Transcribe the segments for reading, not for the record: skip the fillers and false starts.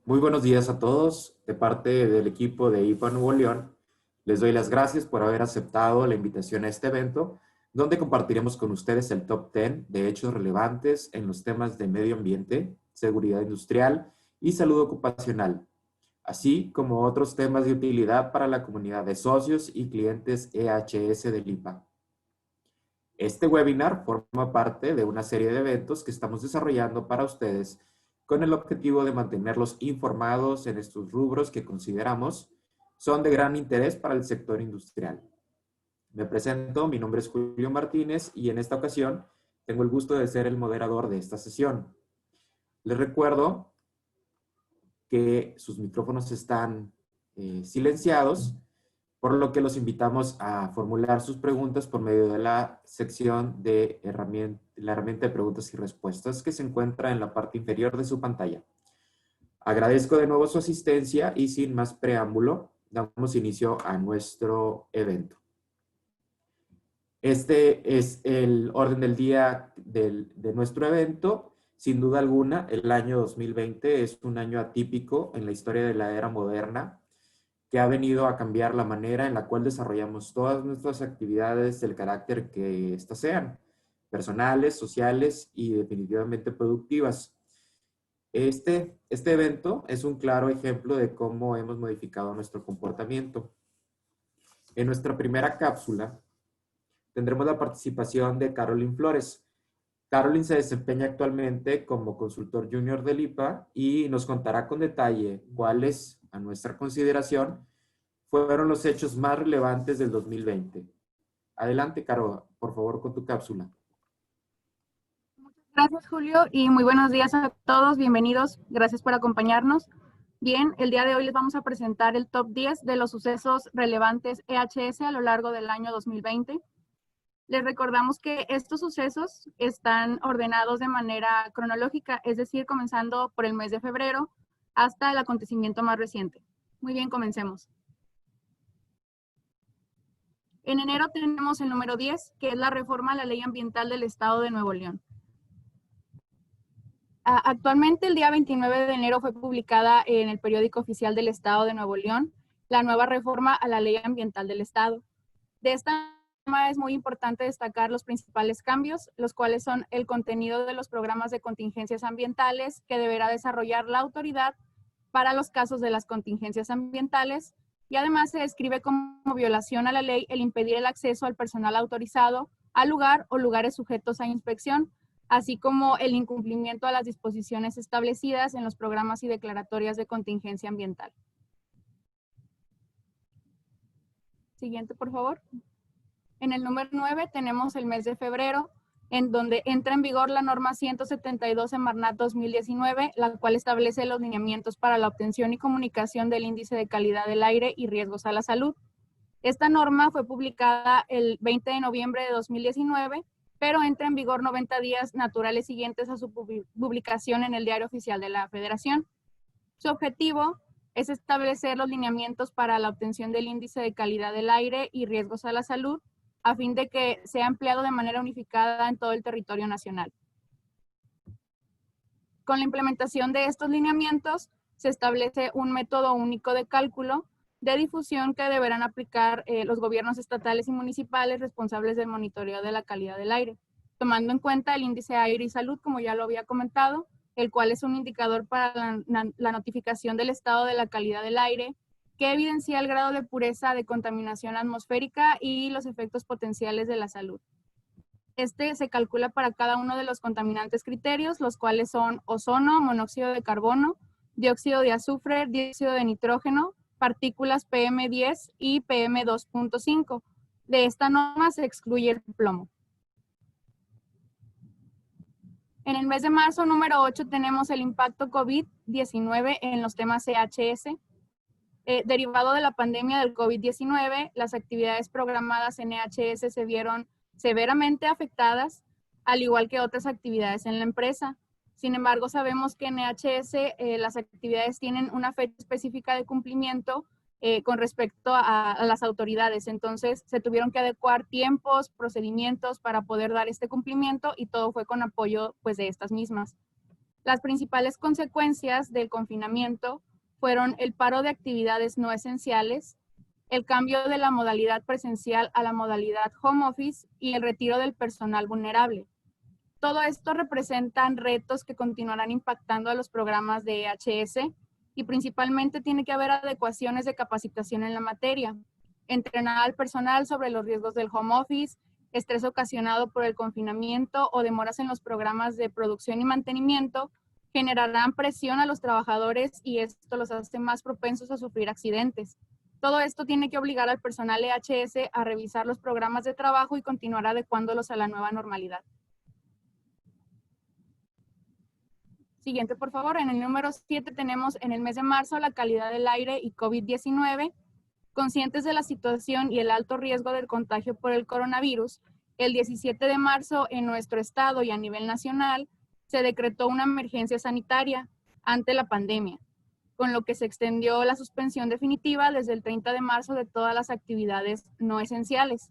Muy buenos días a todos. De parte del equipo de IPA Nuevo León, les doy las gracias por haber aceptado la invitación a este evento, donde compartiremos con ustedes el top 10 de hechos relevantes en los temas de medio ambiente, seguridad industrial y salud ocupacional, así como otros temas de utilidad para la comunidad de socios y clientes EHS del IPA. Este webinar forma parte de una serie de eventos que estamos desarrollando para ustedes con el objetivo de mantenerlos informados en estos rubros que consideramos son de gran interés para el sector industrial. Me presento, mi nombre es Julio Martínez y en esta ocasión tengo el gusto de ser el moderador de esta sesión. Les recuerdo que sus micrófonos están silenciados, por lo que los invitamos a formular sus preguntas por medio de la sección de la herramienta de preguntas y respuestas que se encuentra en la parte inferior de su pantalla. Agradezco de nuevo su asistencia y sin más preámbulo, damos inicio a nuestro evento. Este es el orden del día de nuestro evento. Sin duda alguna, el año 2020 es un año atípico en la historia de la era moderna, que ha venido a cambiar la manera en la cual desarrollamos todas nuestras actividades del carácter que éstas sean, personales, sociales y definitivamente productivas. Este evento es un claro ejemplo de cómo hemos modificado nuestro comportamiento. En nuestra primera cápsula tendremos la participación de Carolyn Flores. Carolyn se desempeña actualmente como consultor junior del IPA y nos contará con detalle cuáles, a nuestra consideración, fueron los hechos más relevantes del 2020. Adelante, Caro, por favor, con tu cápsula. Gracias, Julio, y muy buenos días a todos. Bienvenidos. Gracias por acompañarnos. Bien, el día de hoy les vamos a presentar el top 10 de los sucesos relevantes EHS a lo largo del año 2020. Les recordamos que estos sucesos están ordenados de manera cronológica, es decir, comenzando por el mes de febrero hasta el acontecimiento más reciente. Muy bien, comencemos. En enero tenemos el número 10, que es la reforma a la Ley Ambiental del Estado de Nuevo León. Actualmente, el día 29 de enero fue publicada en el periódico oficial del Estado de Nuevo León la nueva reforma a la Ley Ambiental del Estado. De esta forma es muy importante destacar los principales cambios, los cuales son el contenido de los programas de contingencias ambientales que deberá desarrollar la autoridad para los casos de las contingencias ambientales, y además se describe como violación a la ley el impedir el acceso al personal autorizado al lugar o lugares sujetos a inspección, así como el incumplimiento a las disposiciones establecidas en los programas y declaratorias de contingencia ambiental. Siguiente, por favor. En el número 9 tenemos el mes de febrero, en donde entra en vigor la norma 172/Semarnat 2019, la cual establece los lineamientos para la obtención y comunicación del índice de calidad del aire y riesgos a la salud. Esta norma fue publicada el 20 de noviembre de 2019, pero entra en vigor 90 días naturales siguientes a su publicación en el Diario Oficial de la Federación. Su objetivo es establecer los lineamientos para la obtención del índice de calidad del aire y riesgos a la salud, a fin de que sea empleado de manera unificada en todo el territorio nacional. Con la implementación de estos lineamientos, se establece un método único de cálculo de difusión que deberán aplicar los gobiernos estatales y municipales responsables del monitoreo de la calidad del aire, tomando en cuenta el índice aire y salud, como ya lo había comentado, el cual es un indicador para la notificación del estado de la calidad del aire, que evidencia el grado de pureza de contaminación atmosférica y los efectos potenciales de la salud. Este se calcula para cada uno de los contaminantes criterios, los cuales son ozono, monóxido de carbono, dióxido de azufre, dióxido de nitrógeno, partículas PM10 y PM2.5. De esta norma se excluye el plomo. En el mes de marzo, número 8, tenemos el impacto COVID-19 en los temas EHS. Derivado de la pandemia del COVID-19, las actividades programadas en EHS se vieron severamente afectadas, al igual que otras actividades en la empresa. Sin embargo, sabemos que en EHS las actividades tienen una fecha específica de cumplimiento con respecto a las autoridades. Entonces, se tuvieron que adecuar tiempos, procedimientos para poder dar este cumplimiento, y todo fue con apoyo pues, de estas mismas. Las principales consecuencias del confinamiento fueron el paro de actividades no esenciales, el cambio de la modalidad presencial a la modalidad home office y el retiro del personal vulnerable. Todo esto representan retos que continuarán impactando a los programas de EHS y principalmente tiene que haber adecuaciones de capacitación en la materia, entrenar al personal sobre los riesgos del home office, estrés ocasionado por el confinamiento o demoras en los programas de producción y mantenimiento generarán presión a los trabajadores y esto los hace más propensos a sufrir accidentes. Todo esto tiene que obligar al personal EHS a revisar los programas de trabajo y continuar adecuándolos a la nueva normalidad. Siguiente, por favor. En el número 7 tenemos en el mes de marzo la calidad del aire y COVID-19. Conscientes de la situación y el alto riesgo del contagio por el coronavirus, el 17 de marzo en nuestro estado y a nivel nacional se decretó una emergencia sanitaria ante la pandemia, con lo que se extendió la suspensión definitiva desde el 30 de marzo de todas las actividades no esenciales.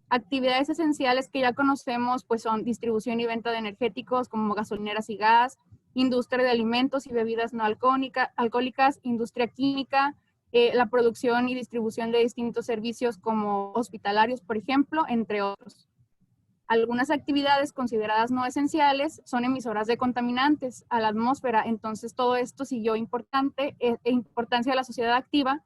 Actividades esenciales que ya conocemos pues son distribución y venta de energéticos como gasolineras y gas, industria de alimentos y bebidas no alcohólicas, industria química, la producción y distribución de distintos servicios como hospitalarios, por ejemplo, entre otros. Algunas actividades consideradas no esenciales son emisoras de contaminantes a la atmósfera, entonces todo esto siguió importancia a la sociedad activa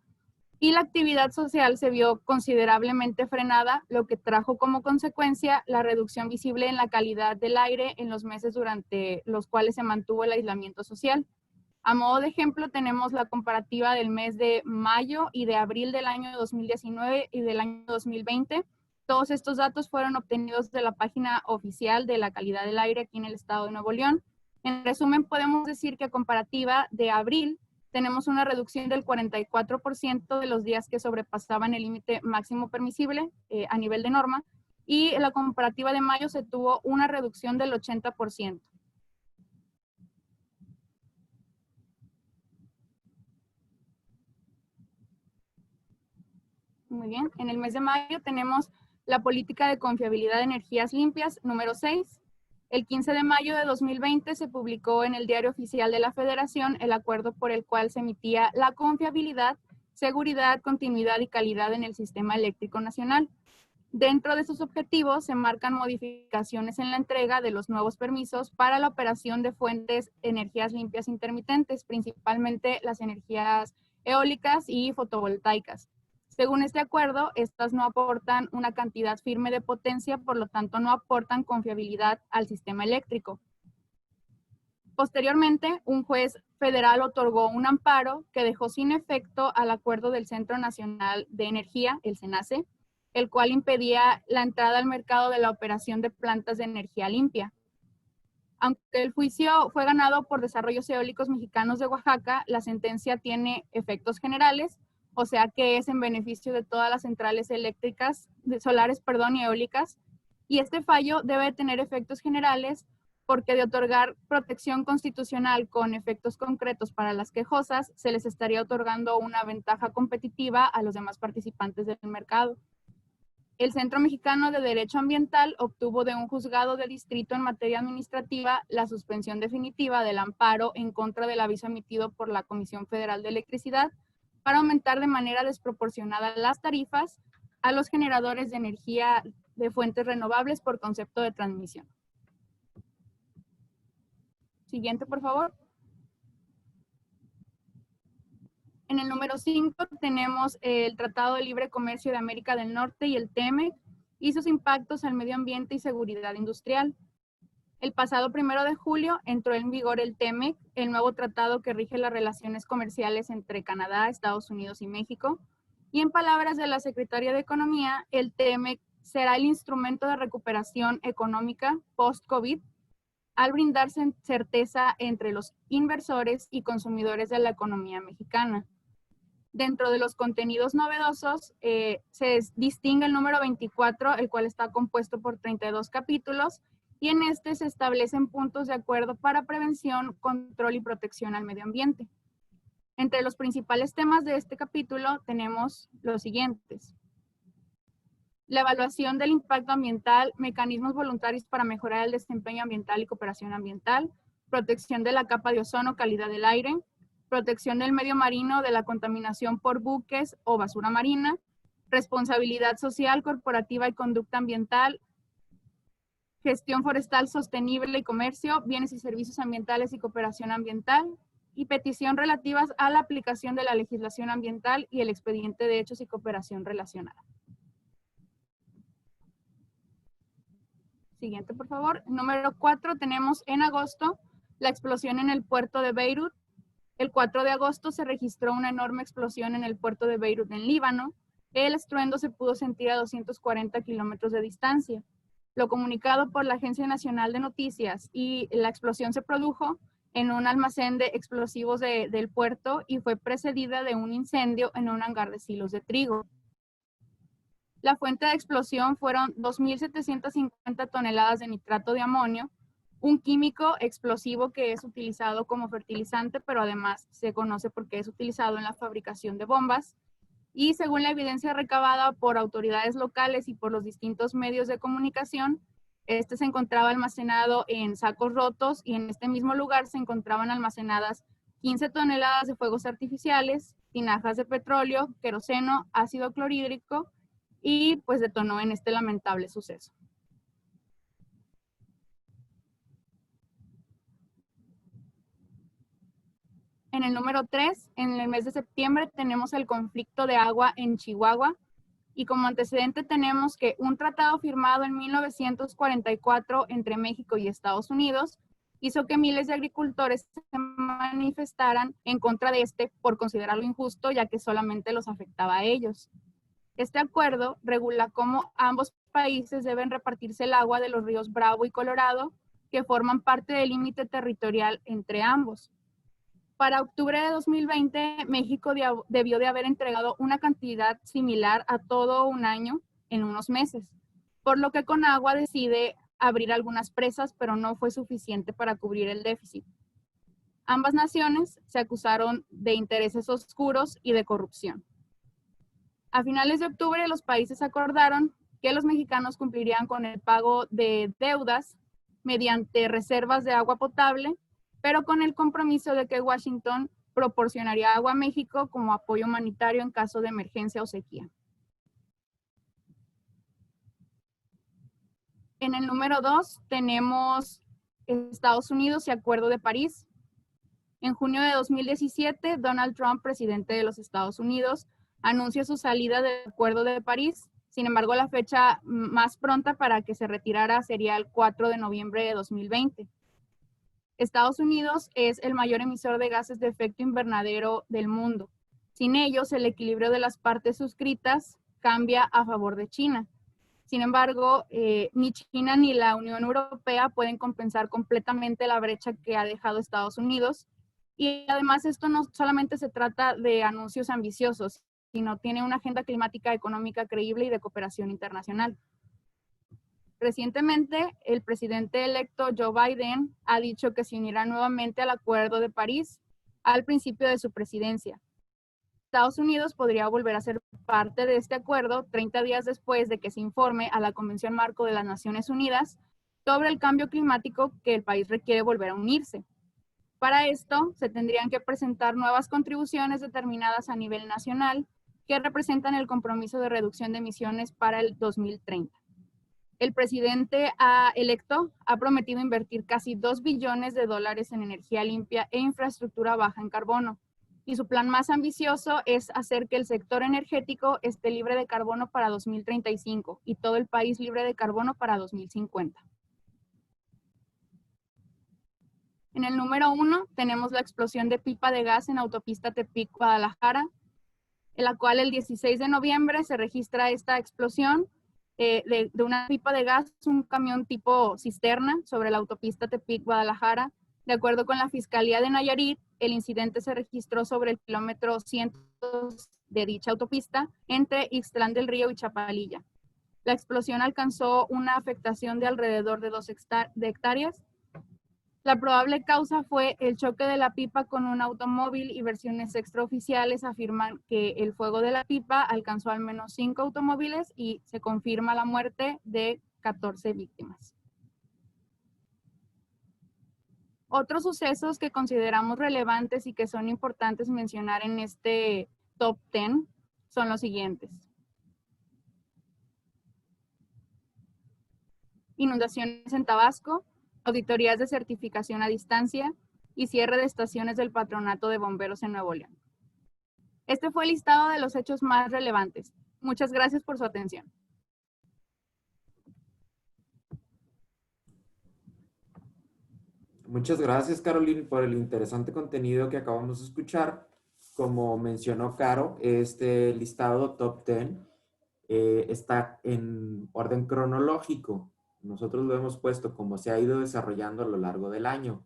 y la actividad social se vio considerablemente frenada, lo que trajo como consecuencia la reducción visible en la calidad del aire en los meses durante los cuales se mantuvo el aislamiento social. A modo de ejemplo, tenemos la comparativa del mes de mayo y de abril del año 2019 y del año 2020. Todos estos datos fueron obtenidos de la página oficial de la calidad del aire aquí en el estado de Nuevo León. En resumen, podemos decir que a comparativa de abril, tenemos una reducción del 44% de los días que sobrepasaban el límite máximo permisible a nivel de norma, y en la comparativa de mayo se tuvo una reducción del 80%. Muy bien, en el mes de mayo tenemos la política de confiabilidad de energías limpias número 6. El 15 de mayo de 2020 se publicó en el Diario Oficial de la Federación el acuerdo por el cual se emitía la confiabilidad, seguridad, continuidad y calidad en el sistema eléctrico nacional. Dentro de sus objetivos se marcan modificaciones en la entrega de los nuevos permisos para la operación de fuentes de energías limpias intermitentes, principalmente las energías eólicas y fotovoltaicas. Según este acuerdo, estas no aportan una cantidad firme de potencia, por lo tanto no aportan confiabilidad al sistema eléctrico. Posteriormente, un juez federal otorgó un amparo que dejó sin efecto al acuerdo del Centro Nacional de Energía, el CENACE, el cual impedía la entrada al mercado de la operación de plantas de energía limpia. Aunque el juicio fue ganado por Desarrollos Eólicos Mexicanos de Oaxaca, la sentencia tiene efectos generales, o sea que es en beneficio de todas las centrales eléctricas, solares, y eólicas, y este fallo debe tener efectos generales porque de otorgar protección constitucional con efectos concretos para las quejosas, se les estaría otorgando una ventaja competitiva a los demás participantes del mercado. El Centro Mexicano de Derecho Ambiental obtuvo de un juzgado de distrito en materia administrativa la suspensión definitiva del amparo en contra del aviso emitido por la Comisión Federal de Electricidad para aumentar de manera desproporcionada las tarifas a los generadores de energía de fuentes renovables por concepto de transmisión. Siguiente, por favor. En el número 5 tenemos el Tratado de Libre Comercio de América del Norte y el TEMEC y sus impactos al medio ambiente y seguridad industrial. El pasado 1 de julio entró en vigor el TEMEC, el nuevo tratado que rige las relaciones comerciales entre Canadá, Estados Unidos y México. Y en palabras de la Secretaría de Economía, el TEMEC será el instrumento de recuperación económica post-COVID al brindar certeza entre los inversores y consumidores de la economía mexicana. Dentro de los contenidos novedosos se distingue el número 24, el cual está compuesto por 32 capítulos, y en este se establecen puntos de acuerdo para prevención, control y protección al medio ambiente. Entre los principales temas de este capítulo tenemos los siguientes: la evaluación del impacto ambiental, mecanismos voluntarios para mejorar el desempeño ambiental y cooperación ambiental, protección de la capa de ozono, calidad del aire, protección del medio marino de la contaminación por buques o basura marina, responsabilidad social, corporativa y conducta ambiental, gestión forestal sostenible y comercio, bienes y servicios ambientales y cooperación ambiental, y petición relativas a la aplicación de la legislación ambiental y el expediente de hechos y cooperación relacionada. Siguiente, por favor. Número 4, tenemos en agosto la explosión en el puerto de Beirut. El 4 de agosto se registró una enorme explosión en el puerto de Beirut, en Líbano. El estruendo se pudo sentir a 240 kilómetros de distancia. Lo comunicado por la Agencia Nacional de Noticias, y la explosión se produjo en un almacén de explosivos del puerto y fue precedida de un incendio en un hangar de silos de trigo. La fuente de explosión fueron 2.750 toneladas de nitrato de amonio, un químico explosivo que es utilizado como fertilizante, pero además se conoce porque es utilizado en la fabricación de bombas. Y según la evidencia recabada por autoridades locales y por los distintos medios de comunicación, este se encontraba almacenado en sacos rotos, y en este mismo lugar se encontraban almacenadas 15 toneladas de fuegos artificiales, tinajas de petróleo, queroseno, ácido clorhídrico, y pues detonó en este lamentable suceso. En el número 3, en el mes de septiembre, tenemos el conflicto de agua en Chihuahua, y como antecedente tenemos que un tratado firmado en 1944 entre México y Estados Unidos hizo que miles de agricultores se manifestaran en contra de este por considerarlo injusto, ya que solamente los afectaba a ellos. Este acuerdo regula cómo ambos países deben repartirse el agua de los ríos Bravo y Colorado, que forman parte del límite territorial entre ambos. Para octubre de 2020, México debió de haber entregado una cantidad similar a todo un año en unos meses, por lo que Conagua decide abrir algunas presas, pero no fue suficiente para cubrir el déficit. Ambas naciones se acusaron de intereses oscuros y de corrupción. A finales de octubre, los países acordaron que los mexicanos cumplirían con el pago de deudas mediante reservas de agua potable, pero con el compromiso de que Washington proporcionaría agua a México como apoyo humanitario en caso de emergencia o sequía. En el número 2 tenemos Estados Unidos y Acuerdo de París. En junio de 2017, Donald Trump, presidente de los Estados Unidos, anuncia su salida del Acuerdo de París. Sin embargo, la fecha más pronta para que se retirara sería el 4 de noviembre de 2020. Estados Unidos es el mayor emisor de gases de efecto invernadero del mundo. Sin ellos, el equilibrio de las partes suscritas cambia a favor de China. Sin embargo, ni China ni la Unión Europea pueden compensar completamente la brecha que ha dejado Estados Unidos. Y además, esto no solamente se trata de anuncios ambiciosos, sino tiene una agenda climática económica creíble y de cooperación internacional. Recientemente, el presidente electo Joe Biden ha dicho que se unirá nuevamente al Acuerdo de París al principio de su presidencia. Estados Unidos podría volver a ser parte de este acuerdo 30 días después de que se informe a la Convención Marco de las Naciones Unidas sobre el cambio climático que el país requiere volver a unirse. Para esto, se tendrían que presentar nuevas contribuciones determinadas a nivel nacional que representan el compromiso de reducción de emisiones para el 2030. El presidente electo ha prometido invertir casi $2 billones en energía limpia e infraestructura baja en carbono. Y su plan más ambicioso es hacer que el sector energético esté libre de carbono para 2035 y todo el país libre de carbono para 2050. En el número 1 tenemos la explosión de pipa de gas en autopista Tepic-Guadalajara, en la cual el 16 de noviembre se registra esta explosión de una pipa de gas, un camión tipo cisterna sobre la autopista Tepic-Guadalajara. De acuerdo con la Fiscalía de Nayarit, el incidente se registró sobre el kilómetro 100 de dicha autopista entre Ixtlán del Río y Chapalilla. La explosión alcanzó una afectación de alrededor de 2 hectáreas. La probable causa fue el choque de la pipa con un automóvil, y versiones extraoficiales afirman que el fuego de la pipa alcanzó al menos 5 automóviles y se confirma la muerte de 14 víctimas. Otros sucesos que consideramos relevantes y que son importantes mencionar en este top 10 son los siguientes. Inundaciones en Tabasco, auditorías de certificación a distancia y cierre de estaciones del Patronato de Bomberos en Nuevo León. Este fue el listado de los hechos más relevantes. Muchas gracias por su atención. Muchas gracias, Caroline, por el interesante contenido que acabamos de escuchar. Como mencionó Caro, este listado top 10 está en orden cronológico. Nosotros lo hemos puesto como se ha ido desarrollando a lo largo del año.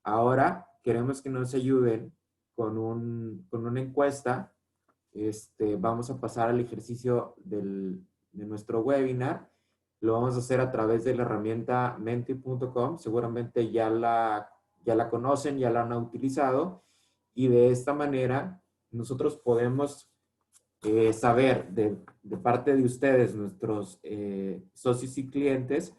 Ahora queremos que nos ayuden con una encuesta. Vamos a pasar al ejercicio de nuestro webinar. Lo vamos a hacer a través de la herramienta menti.com. Seguramente ya la conocen, ya la han utilizado. Y de esta manera nosotros podemos saber de parte de ustedes, nuestros socios y clientes,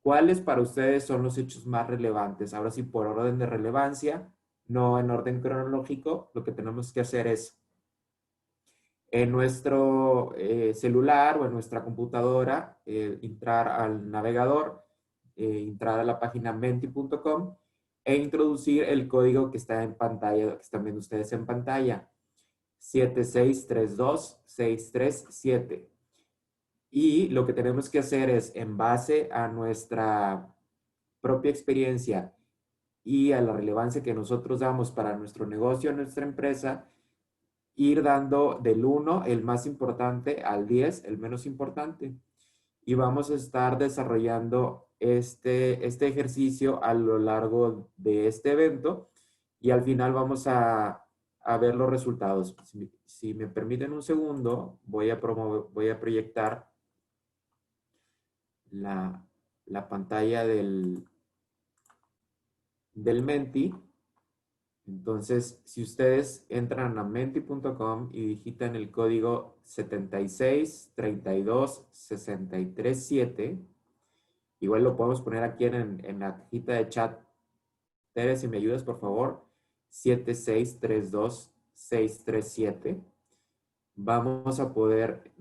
cuáles para ustedes son los hechos más relevantes. Ahora sí, por orden de relevancia, no en orden cronológico. Lo que tenemos que hacer es en nuestro celular o en nuestra computadora, entrar al navegador, entrar a la página menti.com e introducir el código que está en pantalla, que están viendo ustedes en pantalla, 7632637. Y lo que tenemos que hacer es, en base a nuestra propia experiencia y a la relevancia que nosotros damos para nuestro negocio, nuestra empresa, ir dando del 1, el más importante, al 10, el menos importante. Y vamos a estar desarrollando este ejercicio a lo largo de este evento y al final vamos a ver los resultados. Si me permiten un segundo, voy a proyectar la pantalla del Menti. Entonces, si ustedes entran a menti.com y digitan el código 7632637, igual lo podemos poner aquí en la cajita de chat. Tere, si me ayudas, por favor, 7632637. Vamos a poder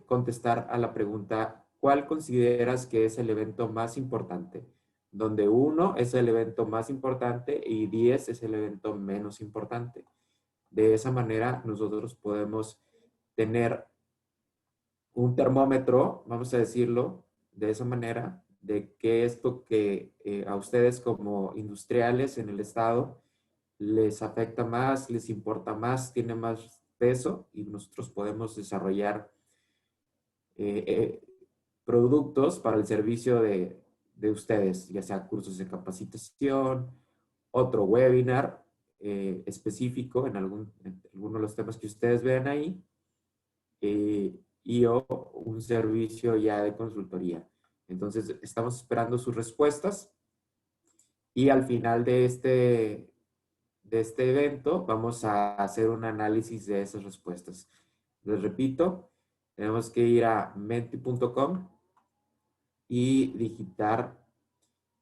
contestar a la pregunta, ¿cuál consideras que es el evento más importante? Donde 1 es el evento más importante y 10 es el evento menos importante. De esa manera nosotros podemos tener un termómetro, vamos a decirlo de esa manera, de qué es lo que a ustedes como industriales en el estado les afecta más, les importa más, tiene más peso y nosotros podemos desarrollar productos para el servicio de ustedes, ya sea cursos de capacitación, otro webinar específico en alguno de los temas que ustedes vean ahí, y o un servicio ya de consultoría. Entonces, estamos esperando sus respuestas y al final de este evento vamos a hacer un análisis de esas respuestas. Les repito, tenemos que ir a menti.com y digitar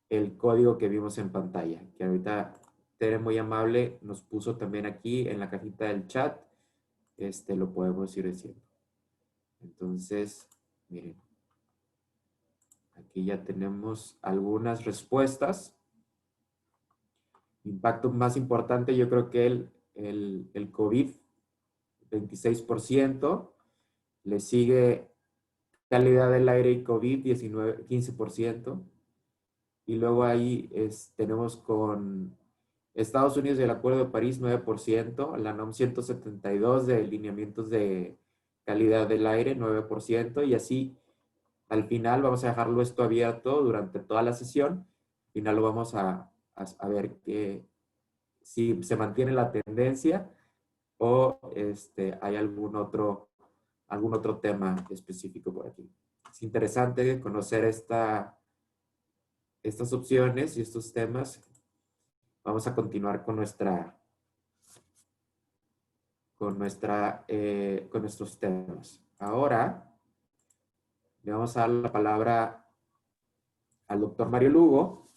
el código que vimos en pantalla, que ahorita Tere muy amable nos puso también aquí en la cajita del chat. Lo podemos ir diciendo. Entonces, miren, aquí ya tenemos algunas respuestas. Impacto más importante, yo creo que el COVID, 26%. Le sigue calidad del aire y COVID, 15%. Y luego ahí tenemos con Estados Unidos y el Acuerdo de París, 9%. La NOM 172 de lineamientos de calidad del aire, 9%. Y así, al final, vamos a dejarlo esto abierto durante toda la sesión. Al final lo vamos a ver si se mantiene la tendencia o hay algún otro tema específico por aquí. Es interesante conocer estas opciones y estos temas. Vamos a continuar con nuestros temas. Ahora le vamos a dar la palabra al doctor Mario Lugo.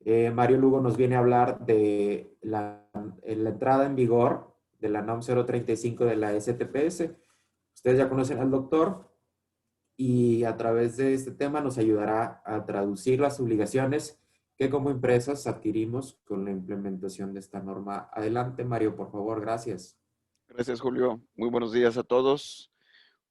Mario Lugo nos viene a hablar de la entrada en vigor de la NOM 035 de la STPS. Ustedes ya conocen al doctor y a través de este tema nos ayudará a traducir las obligaciones que como empresas adquirimos con la implementación de esta norma. Adelante, Mario, por favor, gracias. Gracias, Julio. Muy buenos días a todos.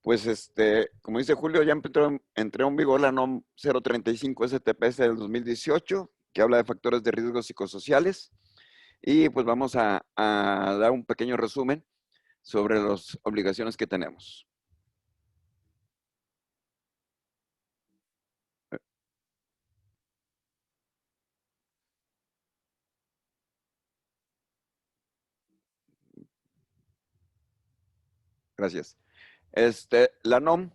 Pues, como dice Julio, ya entró en vigor la NOM 035 STPS del 2018, que habla de factores de riesgo psicosociales. Y pues vamos a dar un pequeño resumen sobre las obligaciones que tenemos. Gracias. La NOM,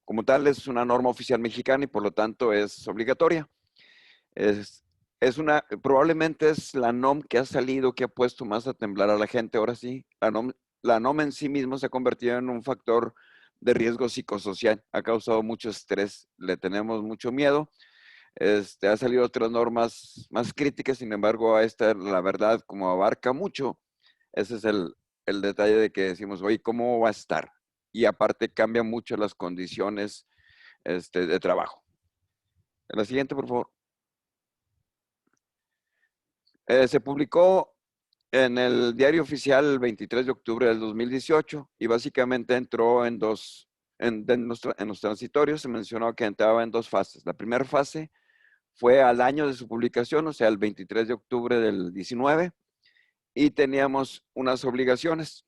como tal, es una norma oficial mexicana y por lo tanto es obligatoria. Probablemente es la NOM que ha salido, que ha puesto más a temblar a la gente. Ahora sí, la NOM en sí mismo se ha convertido en un factor de riesgo psicosocial. Ha causado mucho estrés, le tenemos mucho miedo. Ha salido otras normas más críticas, sin embargo, a esta, la verdad, como abarca mucho, ese es el detalle de que decimos, oye, ¿cómo va a estar? Y aparte cambia mucho las condiciones de trabajo. La siguiente, por favor. Se publicó en el Diario Oficial el 23 de octubre del 2018 y básicamente entró en los transitorios se mencionó que entraba en dos fases. La primera fase fue al año de su publicación, o sea, el 23 de octubre del 19, y teníamos unas obligaciones.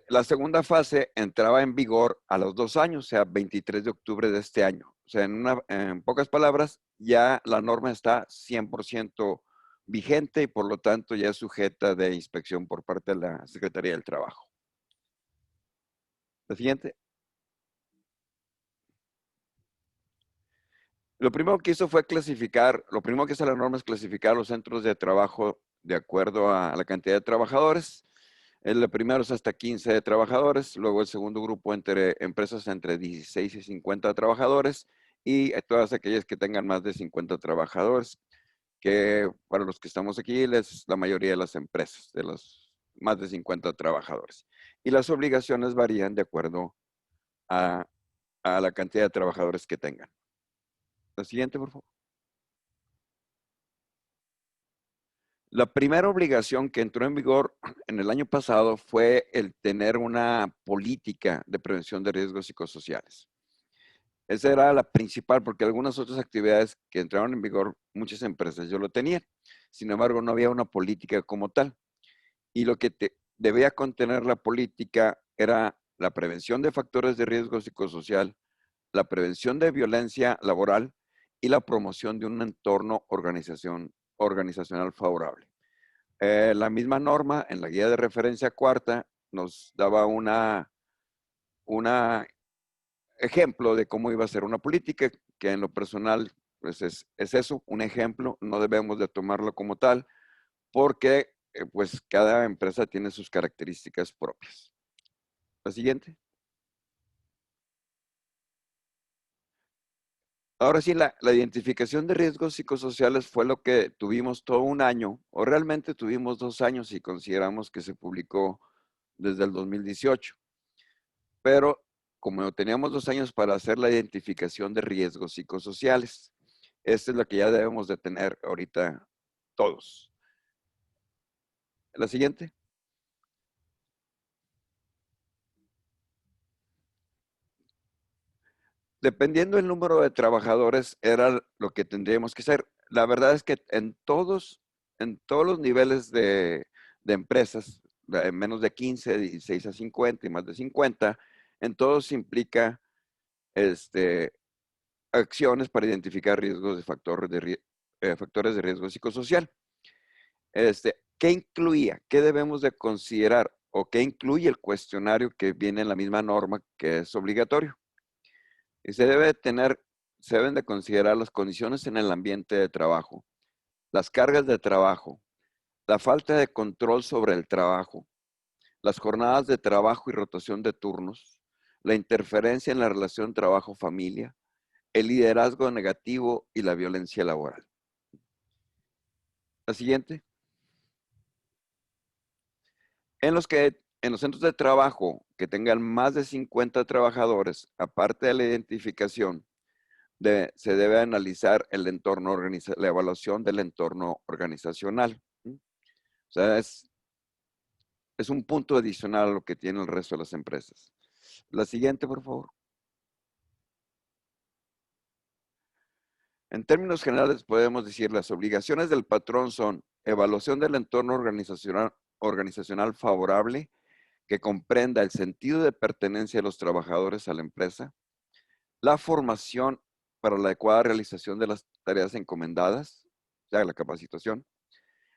La segunda fase entraba en vigor a los 2 años, o sea, 23 de octubre de este año. O sea, en pocas palabras, ya la norma está 100% vigente y por lo tanto ya es sujeta de inspección por parte de la Secretaría del Trabajo. La siguiente. Lo primero que hizo lo primero que hizo la norma es clasificar los centros de trabajo de acuerdo a la cantidad de trabajadores. El primero es hasta 15 trabajadores, luego el segundo grupo entre empresas entre 16 y 50 trabajadores y todas aquellas que tengan más de 50 trabajadores, que para los que estamos aquí es la mayoría de las empresas, de los más de 50 trabajadores. Y las obligaciones varían de acuerdo a la cantidad de trabajadores que tengan. La siguiente, por favor. La primera obligación que entró en vigor en el año pasado fue el tener una política de prevención de riesgos psicosociales. Esa era la principal, porque algunas otras actividades que entraron en vigor, muchas empresas ya lo tenían. Sin embargo, no había una política como tal. Y lo que debía contener la política era la prevención de factores de riesgo psicosocial, la prevención de violencia laboral y la promoción de un entorno organizacional favorable. La misma norma en la guía de referencia cuarta nos daba una ejemplo de cómo iba a ser una política, que en lo personal pues es eso, un ejemplo, no debemos de tomarlo como tal, porque pues cada empresa tiene sus características propias. La siguiente. Ahora sí, la identificación de riesgos psicosociales fue lo que tuvimos todo un año, o realmente tuvimos 2 años si consideramos que se publicó desde el 2018. Pero como teníamos 2 años para hacer la identificación de riesgos psicosociales, esto es lo que ya debemos de tener ahorita todos. La siguiente. Dependiendo del número de trabajadores, era lo que tendríamos que hacer. La verdad es que en todos los niveles de empresas, en menos de 15, 16 a 50 y más de 50, en todos implica acciones para identificar riesgos de factores de riesgo psicosocial. ¿Qué incluía? ¿Qué debemos de considerar? ¿O qué incluye el cuestionario que viene en la misma norma que es obligatorio? Y se deben de considerar las condiciones en el ambiente de trabajo, las cargas de trabajo, la falta de control sobre el trabajo, las jornadas de trabajo y rotación de turnos, la interferencia en la relación trabajo-familia, el liderazgo negativo y la violencia laboral. La siguiente. En los centros de trabajo que tengan más de 50 trabajadores, aparte de la identificación, se debe analizar el entorno la evaluación del entorno organizacional. O sea, es un punto adicional a lo que tiene el resto de las empresas. La siguiente, por favor. En términos generales, podemos decir las obligaciones del patrón son evaluación del entorno organizacional favorable que comprenda el sentido de pertenencia de los trabajadores a la empresa, la formación para la adecuada realización de las tareas encomendadas, o sea, la capacitación,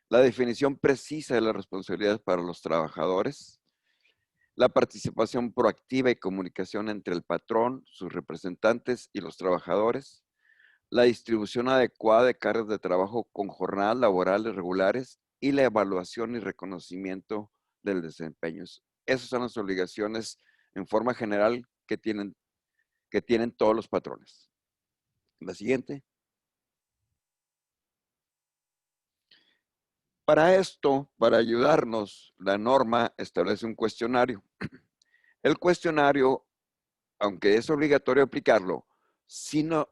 la definición precisa de las responsabilidades para los trabajadores, la participación proactiva y comunicación entre el patrón, sus representantes y los trabajadores, la distribución adecuada de cargas de trabajo con jornadas laborales regulares y la evaluación y reconocimiento del desempeño. Esas son las obligaciones en forma general que tienen todos los patrones. La siguiente. Para esto, para ayudarnos, la norma establece un cuestionario. El cuestionario, aunque es obligatorio aplicarlo,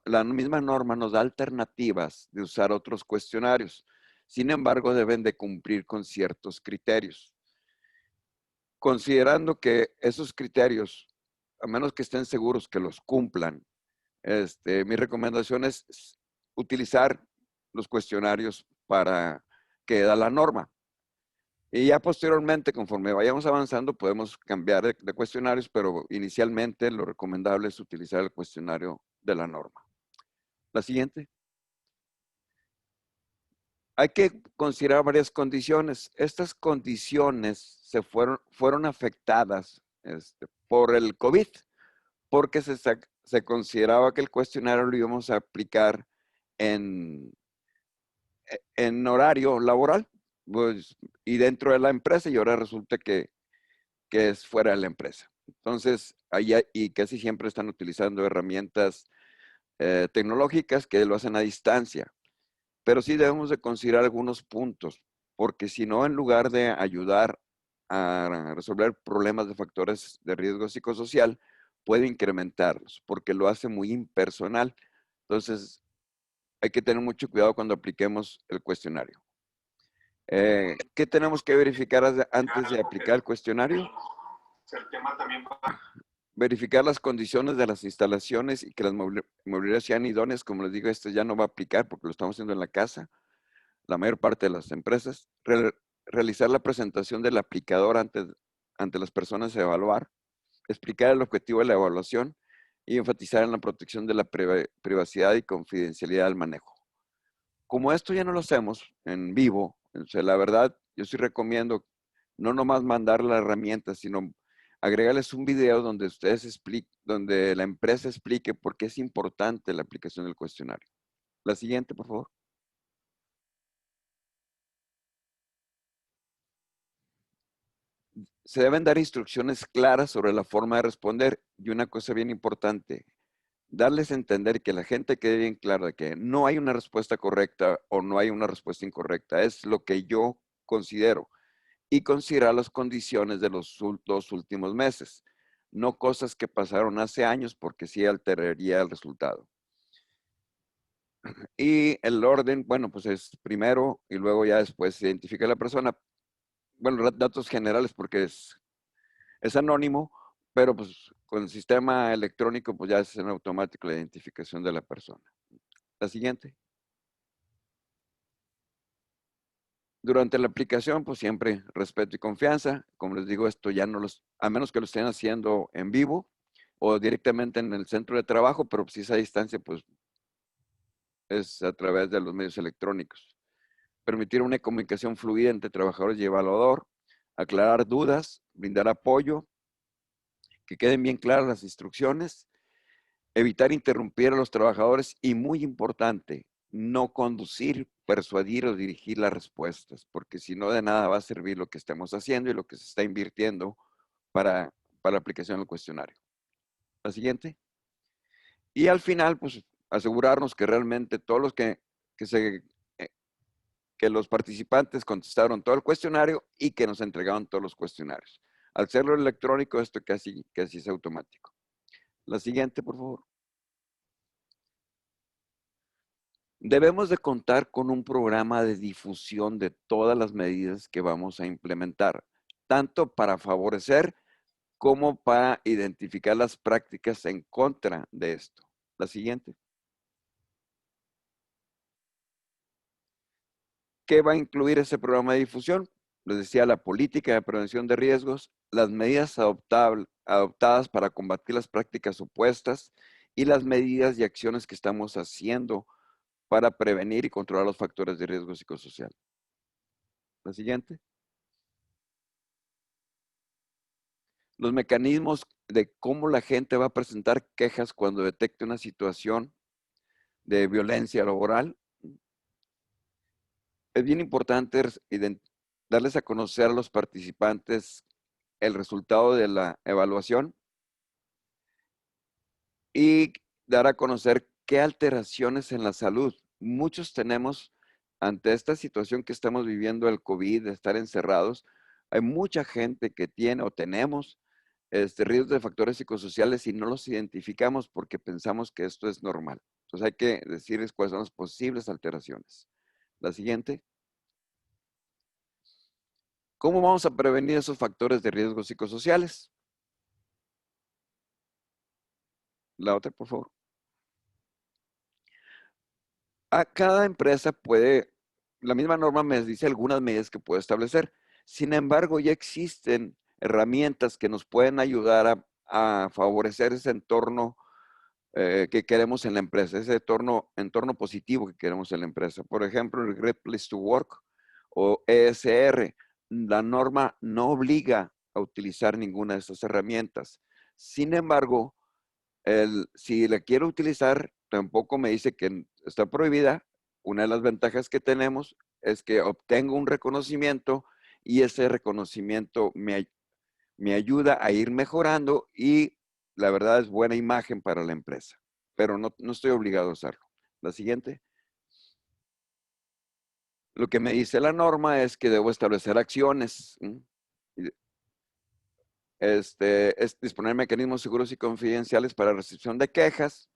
la misma norma nos da alternativas de usar otros cuestionarios. Sin embargo, deben de cumplir con ciertos criterios. Considerando que esos criterios, a menos que estén seguros que los cumplan, mi recomendación es utilizar los cuestionarios para que da la norma. Y ya posteriormente, conforme vayamos avanzando, podemos cambiar de cuestionarios, pero inicialmente lo recomendable es utilizar el cuestionario de la norma. La siguiente. Hay que considerar varias condiciones. Estas condiciones fueron afectadas por el COVID, porque se consideraba que el cuestionario lo íbamos a aplicar en horario laboral, pues, y dentro de la empresa, y ahora resulta que es fuera de la empresa. Entonces, y casi siempre están utilizando herramientas tecnológicas que lo hacen a distancia. Pero sí debemos de considerar algunos puntos, porque si no, en lugar de ayudar a resolver problemas de factores de riesgo psicosocial, puede incrementarlos, porque lo hace muy impersonal. Entonces, hay que tener mucho cuidado cuando apliquemos el cuestionario. ¿Qué tenemos que verificar antes de aplicar el cuestionario? Verificar las condiciones de las instalaciones y que las movilidades sean idóneas. Como les digo, esto ya no va a aplicar porque lo estamos haciendo en la casa, la mayor parte de las empresas. Realizar la presentación del aplicador ante las personas a evaluar. Explicar el objetivo de la evaluación y enfatizar en la protección de la privacidad y confidencialidad del manejo. Como esto ya no lo hacemos en vivo, o sea, la verdad, yo sí recomiendo no nomás mandar la herramienta, sino agregarles un video donde donde la empresa explique por qué es importante la aplicación del cuestionario. La siguiente, por favor. Se deben dar instrucciones claras sobre la forma de responder y una cosa bien importante, darles a entender que la gente quede bien clara de que no hay una respuesta correcta o no hay una respuesta incorrecta. Es lo que yo considero. Y considerar las condiciones de los 2 últimos meses. No cosas que pasaron hace años porque sí alteraría el resultado. Y el orden, bueno, pues es primero y luego ya después se identifica a la persona. Bueno, datos generales porque es anónimo, pero pues con el sistema electrónico pues ya es en automático la identificación de la persona. La siguiente. Durante la aplicación, pues siempre respeto y confianza. Como les digo, esto ya no a menos que lo estén haciendo en vivo o directamente en el centro de trabajo, pero si esa distancia, pues es a través de los medios electrónicos. Permitir una comunicación fluida entre trabajadores y evaluador, aclarar dudas, brindar apoyo, que queden bien claras las instrucciones, evitar interrumpir a los trabajadores y muy importante, no conducir, persuadir o dirigir las respuestas, porque si no de nada va a servir lo que estamos haciendo y lo que se está invirtiendo para la aplicación del cuestionario. La siguiente. Y al final, pues asegurarnos que realmente todos los que los participantes contestaron todo el cuestionario y que nos entregaron todos los cuestionarios. Al hacerlo electrónico, esto casi es automático. La siguiente, por favor. Debemos de contar con un programa de difusión de todas las medidas que vamos a implementar, tanto para favorecer como para identificar las prácticas en contra de esto. La siguiente. ¿Qué va a incluir ese programa de difusión? Les decía, la política de prevención de riesgos, las medidas adoptadas para combatir las prácticas opuestas y las medidas y acciones que estamos haciendo para prevenir y controlar los factores de riesgo psicosocial. La siguiente. Los mecanismos de cómo la gente va a presentar quejas cuando detecte una situación de violencia laboral. Es bien importante darles a conocer a los participantes el resultado de la evaluación y dar a conocer qué alteraciones en la salud. Muchos tenemos, ante esta situación que estamos viviendo, el COVID, de estar encerrados, hay mucha gente que tiene o tenemos riesgos de factores psicosociales y no los identificamos porque pensamos que esto es normal. Entonces hay que decirles cuáles son las posibles alteraciones. La siguiente. ¿Cómo vamos a prevenir esos factores de riesgo psicosociales? La otra, por favor. A cada empresa la misma norma me dice algunas medidas que puede establecer. Sin embargo, ya existen herramientas que nos pueden ayudar a favorecer ese entorno que queremos en la empresa, ese entorno positivo que queremos en la empresa. Por ejemplo, el Great Place to Work o ESR. La norma no obliga a utilizar ninguna de estas herramientas. Sin embargo, si la quiero utilizar, tampoco me dice que está prohibida. Una de las ventajas que tenemos es que obtengo un reconocimiento y ese reconocimiento me ayuda a ir mejorando y la verdad es buena imagen para la empresa, pero no estoy obligado a usarlo. La siguiente. Lo que me dice la norma es que debo establecer acciones. Es disponer mecanismos seguros y confidenciales para recepción de quejas,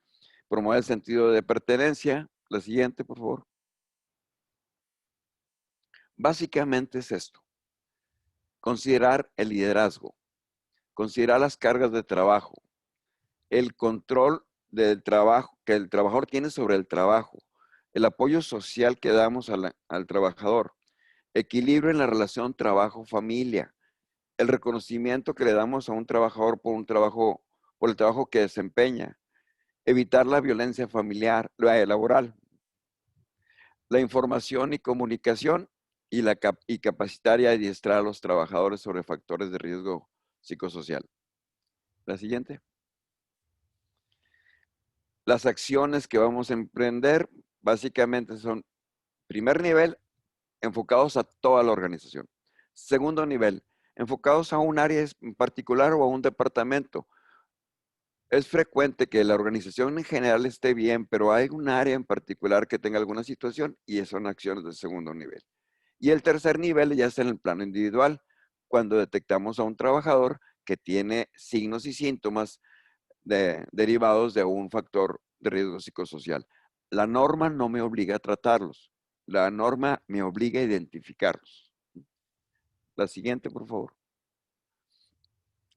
promover el sentido de pertenencia. La siguiente, por favor. Básicamente es esto. Considerar el liderazgo, considerar las cargas de trabajo, el control del trabajo que el trabajador tiene sobre el trabajo, el apoyo social que damos al trabajador, equilibrio en la relación trabajo-familia, el reconocimiento que le damos a un trabajador por el trabajo que desempeña, evitar la violencia familiar, laboral, la información y comunicación y capacitar y adiestrar a los trabajadores sobre factores de riesgo psicosocial. La siguiente. Las acciones que vamos a emprender básicamente son, primer nivel, enfocados a toda la organización. Segundo nivel, enfocados a un área en particular o a un departamento. Es frecuente que la organización en general esté bien, pero hay un área en particular que tenga alguna situación y son acciones de segundo nivel. Y el tercer nivel ya es en el plano individual, cuando detectamos a un trabajador que tiene signos y síntomas derivados de un factor de riesgo psicosocial. La norma no me obliga a tratarlos. La norma me obliga a identificarlos. La siguiente, por favor.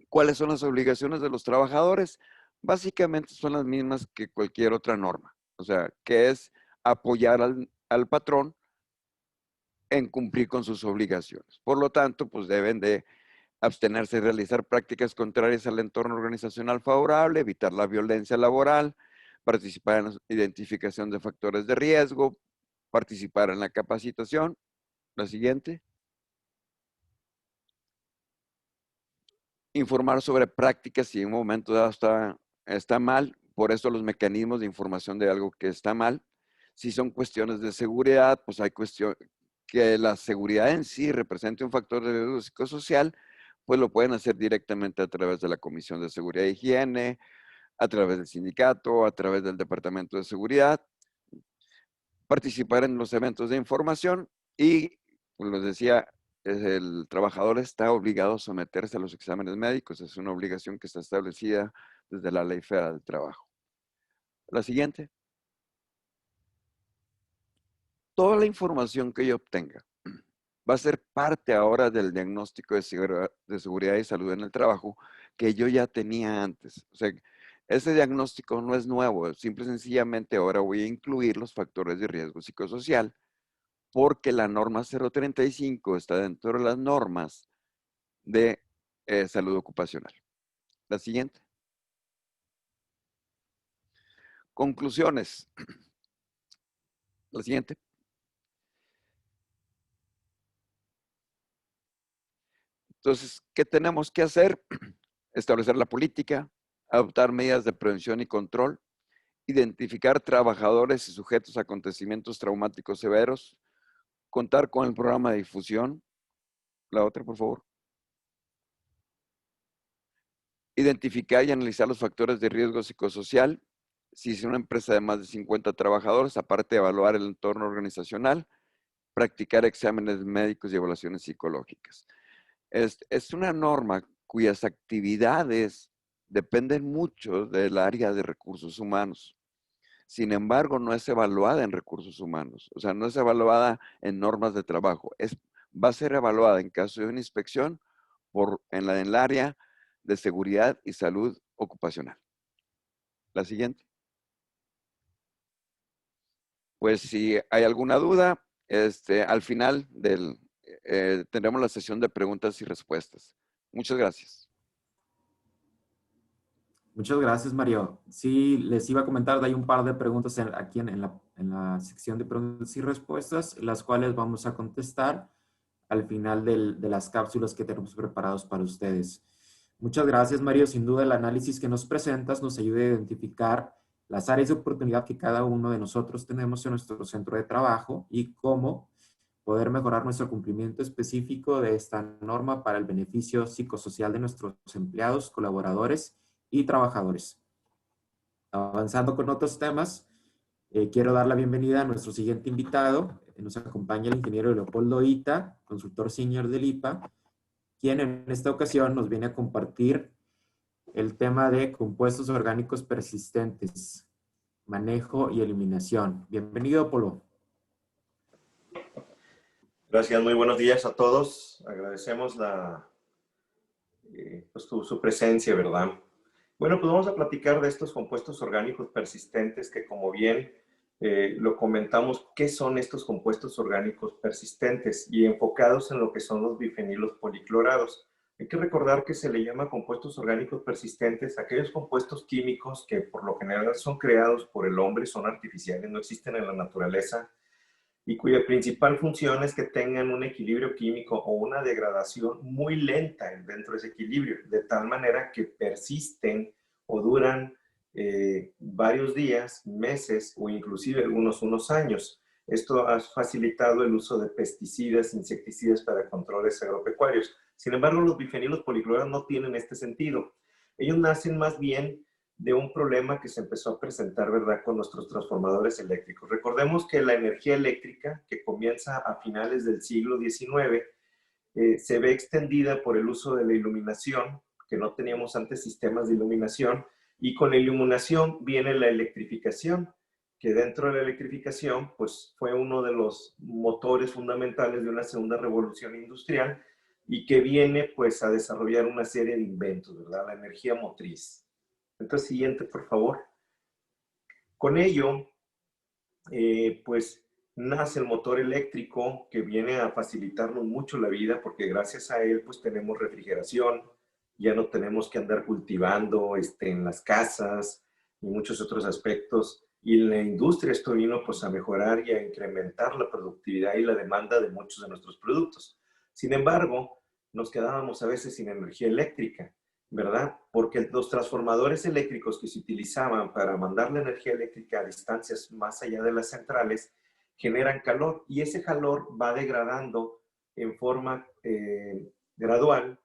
¿Cuáles son las obligaciones de los trabajadores? Básicamente son las mismas que cualquier otra norma. O sea, que es apoyar al patrón en cumplir con sus obligaciones. Por lo tanto, pues deben de abstenerse de realizar prácticas contrarias al entorno organizacional favorable, evitar la violencia laboral, participar en la identificación de factores de riesgo, participar en la capacitación. La siguiente. Informar sobre prácticas si en un momento dado está mal, por eso los mecanismos de información de algo que está mal. Si son cuestiones de seguridad, pues hay cuestión que la seguridad en sí represente un factor de riesgo psicosocial, pues lo pueden hacer directamente a través de la Comisión de Seguridad e Higiene, a través del sindicato, a través del Departamento de Seguridad, participar en los eventos de información y, como les decía, el trabajador está obligado a someterse a los exámenes médicos. Es una obligación que está establecida desde la Ley Federal del Trabajo. La siguiente. Toda la información que yo obtenga va a ser parte ahora del diagnóstico de seguridad y salud en el trabajo que yo ya tenía antes. O sea, ese diagnóstico no es nuevo, simple y sencillamente ahora voy a incluir los factores de riesgo psicosocial porque la norma 035 está dentro de las normas de salud ocupacional. La siguiente. Conclusiones. La siguiente. Entonces, ¿qué tenemos que hacer? Establecer la política, adoptar medidas de prevención y control, identificar trabajadores y sujetos a acontecimientos traumáticos severos, contar con el programa de difusión. La otra, por favor. Identificar y analizar los factores de riesgo psicosocial. Si es una empresa de más de 50 trabajadores, aparte de evaluar el entorno organizacional, practicar exámenes médicos y evaluaciones psicológicas. Es una norma cuyas actividades dependen mucho del área de recursos humanos. Sin embargo, no es evaluada en recursos humanos, o sea, no es evaluada en normas de trabajo. Va a ser evaluada en caso de una inspección en el área de seguridad y salud ocupacional. La siguiente. Pues si hay alguna duda, al final tendremos la sesión de preguntas y respuestas. Muchas gracias. Muchas gracias, Mario. Sí, les iba a comentar, hay un par de preguntas aquí en la sección de preguntas y respuestas, las cuales vamos a contestar al final de las cápsulas que tenemos preparados para ustedes. Muchas gracias, Mario. Sin duda, el análisis que nos presentas nos ayuda a identificar las áreas de oportunidad que cada uno de nosotros tenemos en nuestro centro de trabajo y cómo poder mejorar nuestro cumplimiento específico de esta norma para el beneficio psicosocial de nuestros empleados, colaboradores y trabajadores. Avanzando con otros temas, quiero dar la bienvenida a nuestro siguiente invitado. Nos acompaña el ingeniero Leopoldo Ita, consultor senior del IPA, quien en esta ocasión nos viene a compartir el tema de compuestos orgánicos persistentes, manejo y eliminación. Bienvenido, Polo. Gracias, muy buenos días a todos. Agradecemos pues su presencia, ¿verdad? Bueno, pues vamos a platicar de estos compuestos orgánicos persistentes que, como bien lo comentamos, ¿qué son estos compuestos orgánicos persistentes? Y enfocados en lo que son los bifenilos policlorados. Hay que recordar que se le llama compuestos orgánicos persistentes a aquellos compuestos químicos que por lo general son creados por el hombre, son artificiales, no existen en la naturaleza, y cuya principal función es que tengan un equilibrio químico o una degradación muy lenta dentro de ese equilibrio, de tal manera que persisten o duran varios días, meses o inclusive unos años. Esto ha facilitado el uso de pesticidas, insecticidas para controles agropecuarios. Sin embargo, los bifenilos policlorados no tienen este sentido. Ellos nacen más bien de un problema que se empezó a presentar, ¿verdad?, con nuestros transformadores eléctricos. Recordemos que la energía eléctrica, que comienza a finales del siglo XIX, se ve extendida por el uso de la iluminación, que no teníamos antes sistemas de iluminación, y con la iluminación viene la electrificación, que dentro de la electrificación, pues fue uno de los motores fundamentales de una segunda revolución industrial y que viene, pues, a desarrollar una serie de inventos, ¿verdad? La energía motriz. Entonces, siguiente, por favor. Con ello, pues nace el motor eléctrico que viene a facilitarnos mucho la vida porque gracias a él pues tenemos refrigeración, ya no tenemos que andar cultivando en las casas y muchos otros aspectos. Y en la industria esto vino pues a mejorar y a incrementar la productividad y la demanda de muchos de nuestros productos. Sin embargo, nos quedábamos a veces sin energía eléctrica, ¿verdad? Porque los transformadores eléctricos que se utilizaban para mandar la energía eléctrica a distancias más allá de las centrales generan calor y ese calor va degradando en forma gradual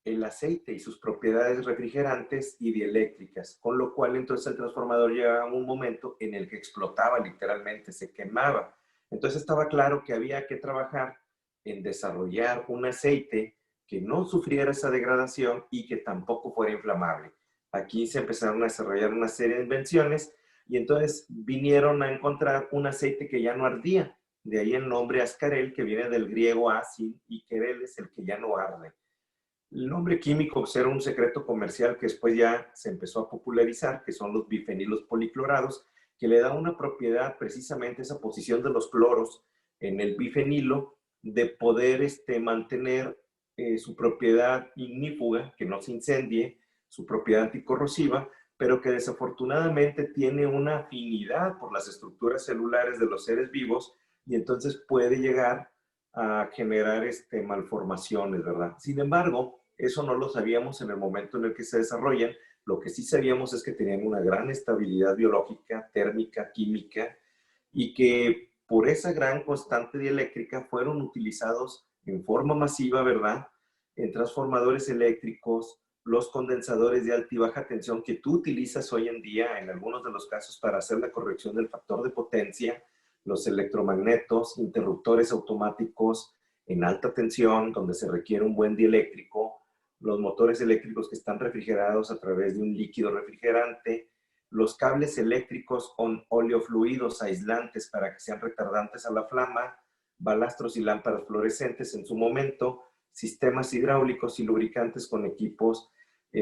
el aceite y sus propiedades refrigerantes y dieléctricas, con lo cual entonces el transformador llegaba a un momento en el que explotaba literalmente, se quemaba. Entonces estaba claro que había que trabajar en desarrollar un aceite que no sufriera esa degradación y que tampoco fuera inflamable. Aquí se empezaron a desarrollar una serie de invenciones y entonces vinieron a encontrar un aceite que ya no ardía. De ahí el nombre Ascarel, que viene del griego asin, y querel es el que ya no arde. El nombre químico pues, era un secreto comercial que después ya se empezó a popularizar, que son los bifenilos policlorados, que le da una propiedad, precisamente esa posición de los cloros en el bifenilo, de poder mantener su propiedad ignífuga, que no se incendie, su propiedad anticorrosiva, pero que desafortunadamente tiene una afinidad por las estructuras celulares de los seres vivos y entonces puede llegar a generar malformaciones, ¿verdad? Sin embargo, eso no lo sabíamos en el momento en el que se desarrollan. Lo que sí sabíamos es que tenían una gran estabilidad biológica, térmica, química, y que por esa gran constante dieléctrica fueron utilizados en forma masiva, ¿verdad? En transformadores eléctricos, los condensadores de alta y baja tensión que tú utilizas hoy en día en algunos de los casos para hacer la corrección del factor de potencia, los electromagnetos, interruptores automáticos en alta tensión, donde se requiere un buen dieléctrico, los motores eléctricos que están refrigerados a través de un líquido refrigerante, los cables eléctricos con oleofluidos aislantes para que sean retardantes a la flama, balastros y lámparas fluorescentes en su momento, sistemas hidráulicos y lubricantes con equipos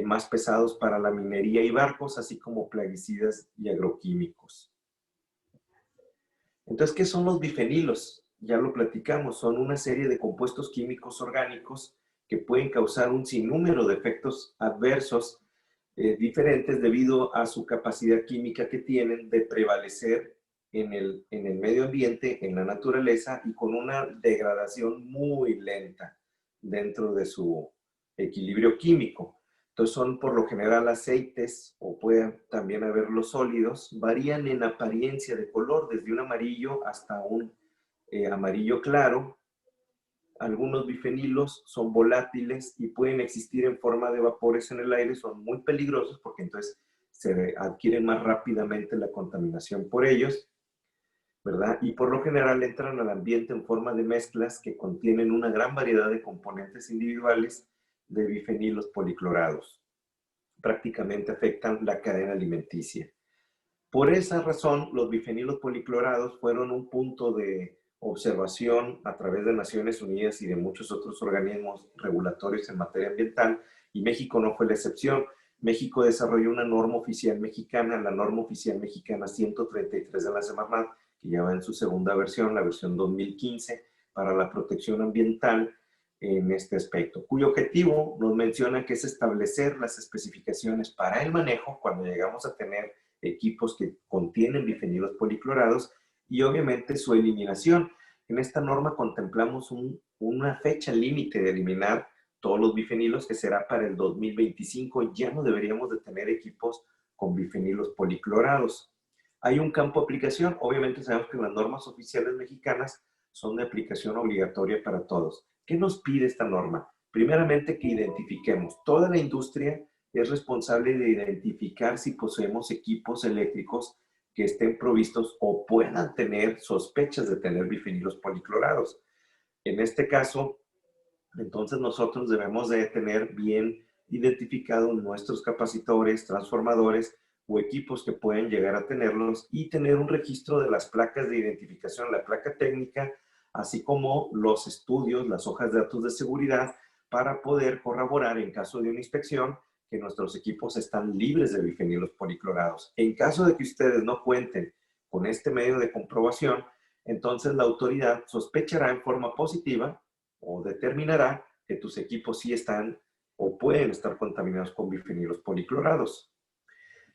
más pesados para la minería y barcos, así como plaguicidas y agroquímicos. Entonces, ¿qué son los bifenilos? Ya lo platicamos, son una serie de compuestos químicos orgánicos que pueden causar un sinnúmero de efectos adversos diferentes debido a su capacidad química que tienen de prevalecer en el medio ambiente, en la naturaleza y con una degradación muy lenta dentro de su equilibrio químico. Entonces son por lo general aceites o pueden también haber los sólidos, varían en apariencia de color desde un amarillo hasta un amarillo claro. Algunos bifenilos son volátiles y pueden existir en forma de vapores en el aire, son muy peligrosos porque entonces se adquieren más rápidamente la contaminación por ellos, ¿verdad? Y por lo general entran al ambiente en forma de mezclas que contienen una gran variedad de componentes individuales de bifenilos policlorados. Prácticamente afectan la cadena alimenticia. Por esa razón, los bifenilos policlorados fueron un punto de observación a través de Naciones Unidas y de muchos otros organismos regulatorios en materia ambiental, y México no fue la excepción. México desarrolló una norma oficial mexicana, la norma oficial mexicana 133 de la Semarnat, que ya va en su segunda versión, la versión 2015, para la protección ambiental en este aspecto, cuyo objetivo nos menciona que es establecer las especificaciones para el manejo cuando llegamos a tener equipos que contienen bifenilos policlorados y obviamente su eliminación. En esta norma contemplamos una fecha límite de eliminar todos los bifenilos que será para el 2025. Ya no deberíamos de tener equipos con bifenilos policlorados. Hay un campo de aplicación. Obviamente sabemos que las normas oficiales mexicanas son de aplicación obligatoria para todos. ¿Qué nos pide esta norma? Primeramente que identifiquemos. Toda la industria es responsable de identificar si poseemos equipos eléctricos que estén provistos o puedan tener sospechas de tener bifenilos policlorados. En este caso, entonces nosotros debemos de tener bien identificados nuestros capacitores, transformadores o equipos que pueden llegar a tenerlos y tener un registro de las placas de identificación, la placa técnica, así como los estudios, las hojas de datos de seguridad para poder corroborar en caso de una inspección que nuestros equipos están libres de bifenilos policlorados. En caso de que ustedes no cuenten con este medio de comprobación, entonces la autoridad sospechará en forma positiva o determinará que tus equipos sí están o pueden estar contaminados con bifenilos policlorados.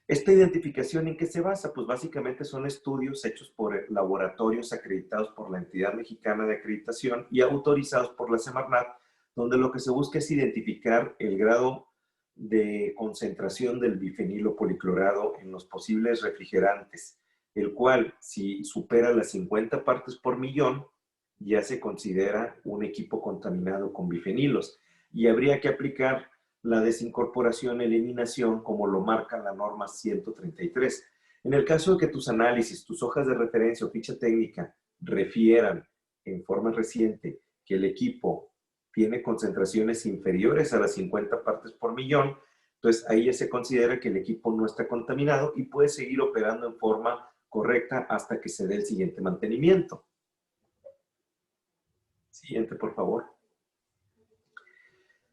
¿Esta identificación en qué se basa? Pues básicamente son estudios hechos por laboratorios acreditados por la entidad mexicana de acreditación y autorizados por la Semarnat, donde lo que se busca es identificar el grado de concentración del bifenilo policlorado en los posibles refrigerantes, el cual, si supera las 50 partes por millón, ya se considera un equipo contaminado con bifenilos. Y habría que aplicar la desincorporación, eliminación, como lo marca la norma 133. En el caso de que tus análisis, tus hojas de referencia o ficha técnica refieran en forma reciente que el equipo tiene concentraciones inferiores a las 50 partes por millón, entonces ahí ya se considera que el equipo no está contaminado y puede seguir operando en forma correcta hasta que se dé el siguiente mantenimiento. Siguiente, por favor.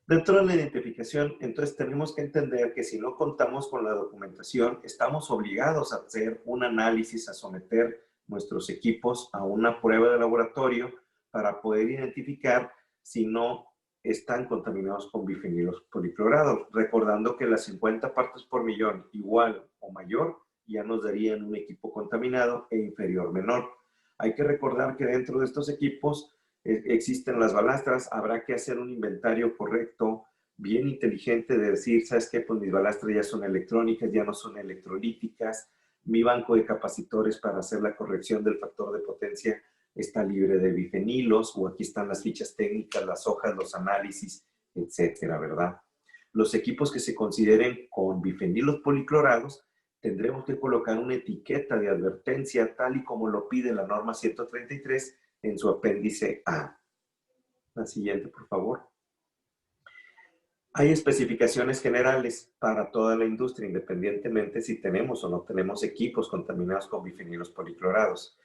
Dentro de la identificación, entonces tenemos que entender que si no contamos con la documentación, estamos obligados a hacer un análisis, a someter nuestros equipos a una prueba de laboratorio para poder identificar si no están contaminados con bifenilos policlorados, recordando que las 50 partes por millón igual o mayor ya nos darían un equipo contaminado e inferior menor. Hay que recordar que dentro de estos equipos existen las balastras, habrá que hacer un inventario correcto, bien inteligente de decir, ¿sabes qué? Pues mis balastras ya son electrónicas, ya no son electrolíticas, mi banco de capacitores para hacer la corrección del factor de potencia está libre de bifenilos, o aquí están las fichas técnicas, las hojas, los análisis, etcétera, ¿verdad? Los equipos que se consideren con bifenilos policlorados, tendremos que colocar una etiqueta de advertencia tal y como lo pide la norma 133 en su apéndice A. La siguiente, por favor. Hay especificaciones generales para toda la industria, independientemente si tenemos o no tenemos equipos contaminados con bifenilos policlorados.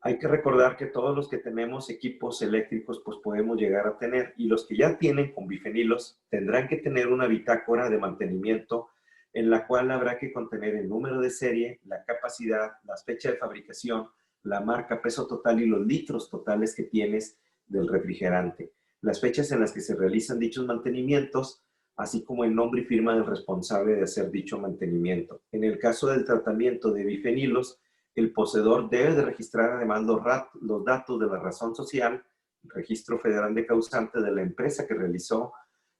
Hay que recordar que todos los que tenemos equipos eléctricos, pues podemos llegar a tener, y los que ya tienen con bifenilos tendrán que tener una bitácora de mantenimiento en la cual habrá que contener el número de serie, la capacidad, las fechas de fabricación, la marca, peso total y los litros totales que tienes del refrigerante, las fechas en las que se realizan dichos mantenimientos, así como el nombre y firma del responsable de hacer dicho mantenimiento. En el caso del tratamiento de bifenilos, el poseedor debe de registrar además los datos de la razón social, el registro federal de causante de la empresa que realizó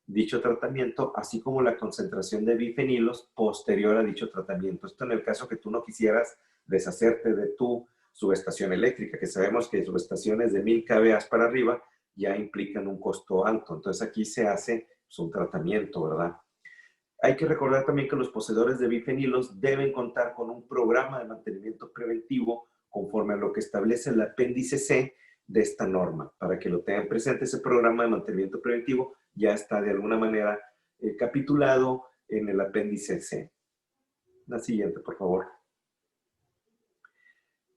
dicho tratamiento, así como la concentración de bifenilos posterior a dicho tratamiento. Esto en el caso que tú no quisieras deshacerte de tu subestación eléctrica, que sabemos que subestaciones de 1000 kVA para arriba ya implican un costo alto. Entonces aquí se hace pues, un tratamiento, ¿verdad? Hay que recordar también que los poseedores de bifenilos deben contar con un programa de mantenimiento preventivo conforme a lo que establece el apéndice C de esta norma. Para que lo tengan presente, ese programa de mantenimiento preventivo ya está de alguna manera capitulado en el apéndice C. La siguiente, por favor.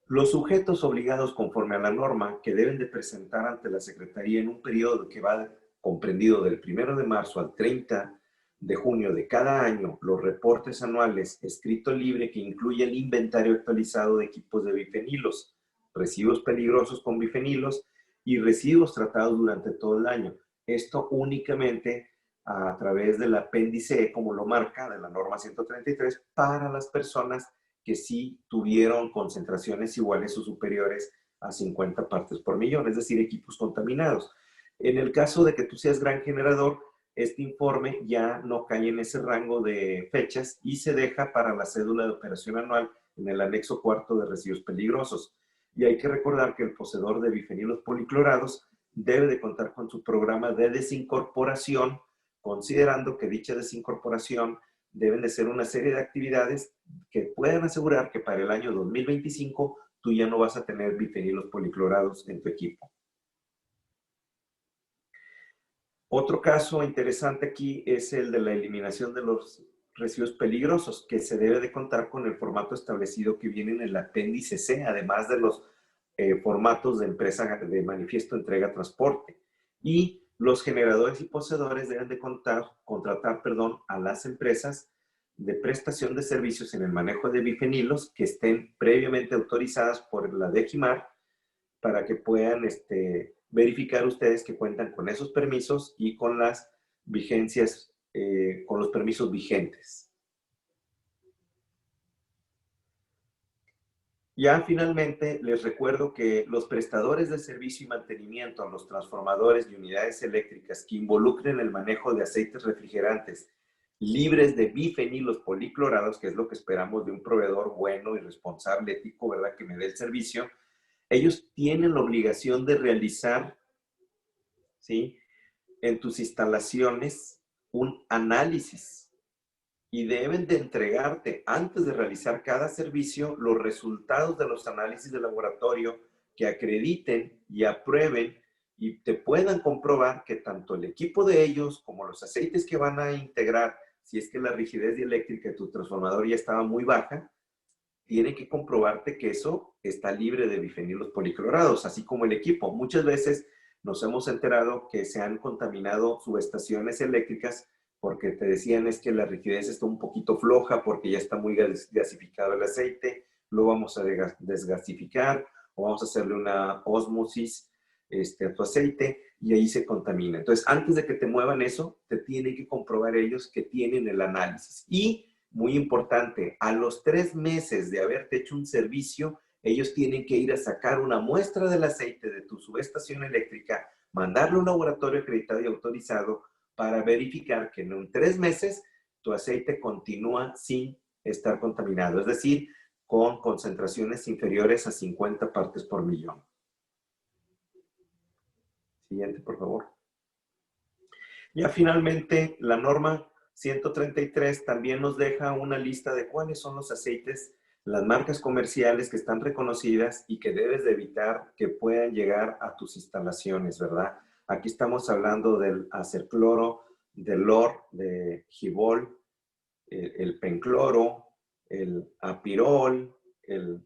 Los sujetos obligados conforme a la norma que deben de presentar ante la Secretaría en un periodo que va comprendido del 1 de marzo al 30 de junio de cada año los reportes anuales escrito libre que incluye el inventario actualizado de equipos de bifenilos, residuos peligrosos con bifenilos y residuos tratados durante todo el año. Esto únicamente a través del apéndice E, como lo marca de la norma 133, para las personas que sí tuvieron concentraciones iguales o superiores a 50 partes por millón, es decir, equipos contaminados. En el caso de que tú seas gran generador, este informe ya no cae en ese rango de fechas y se deja para la cédula de operación anual en el anexo cuarto de residuos peligrosos. Y hay que recordar que el poseedor de bifenilos policlorados debe de contar con su programa de desincorporación, considerando que dicha desincorporación deben de ser una serie de actividades que puedan asegurar que para el año 2025 tú ya no vas a tener bifenilos policlorados en tu equipo. Otro caso interesante aquí es el de la eliminación de los residuos peligrosos, que se debe de contar con el formato establecido que viene en el apéndice C, además de los formatos de empresa de manifiesto, entrega, transporte. Y los generadores y poseedores deben de contratar a las empresas de prestación de servicios en el manejo de bifenilos que estén previamente autorizadas por la DEGIMAR para que puedan verificar ustedes que cuentan con esos permisos y con las vigencias, con los permisos vigentes. Ya finalmente les recuerdo que los prestadores de servicio y mantenimiento a los transformadores y unidades eléctricas que involucren el manejo de aceites refrigerantes libres de bifenilos policlorados, que es lo que esperamos de un proveedor bueno y responsable, ético, ¿verdad?, que me dé el servicio, ellos tienen la obligación de realizar, ¿sí?, en tus instalaciones un análisis y deben de entregarte antes de realizar cada servicio los resultados de los análisis de laboratorio que acrediten y aprueben y te puedan comprobar que tanto el equipo de ellos como los aceites que van a integrar, si es que la rigidez dieléctrica de tu transformador ya estaba muy baja, tienen que comprobarte que eso está libre de bifenilos policlorados, así como el equipo. Muchas veces nos hemos enterado que se han contaminado subestaciones eléctricas porque te decían es que la rigidez está un poquito floja porque ya está muy gasificado el aceite, lo vamos a desgasificar o vamos a hacerle una ósmosis a tu aceite y ahí se contamina. Entonces, antes de que te muevan eso, te tienen que comprobar ellos que tienen el análisis. Y, muy importante, a los 3 meses de haberte hecho un servicio, ellos tienen que ir a sacar una muestra del aceite de tu subestación eléctrica, mandarlo a un laboratorio acreditado y autorizado para verificar que en 3 meses tu aceite continúa sin estar contaminado, es decir, con concentraciones inferiores a 50 partes por millón. Siguiente, por favor. Ya finalmente, la norma 133 también nos deja una lista de cuáles son los aceites, las marcas comerciales que están reconocidas y que debes de evitar que puedan llegar a tus instalaciones, ¿verdad? Aquí estamos hablando del acercloro, del LOR, de Gibol, el pencloro, el apirol, el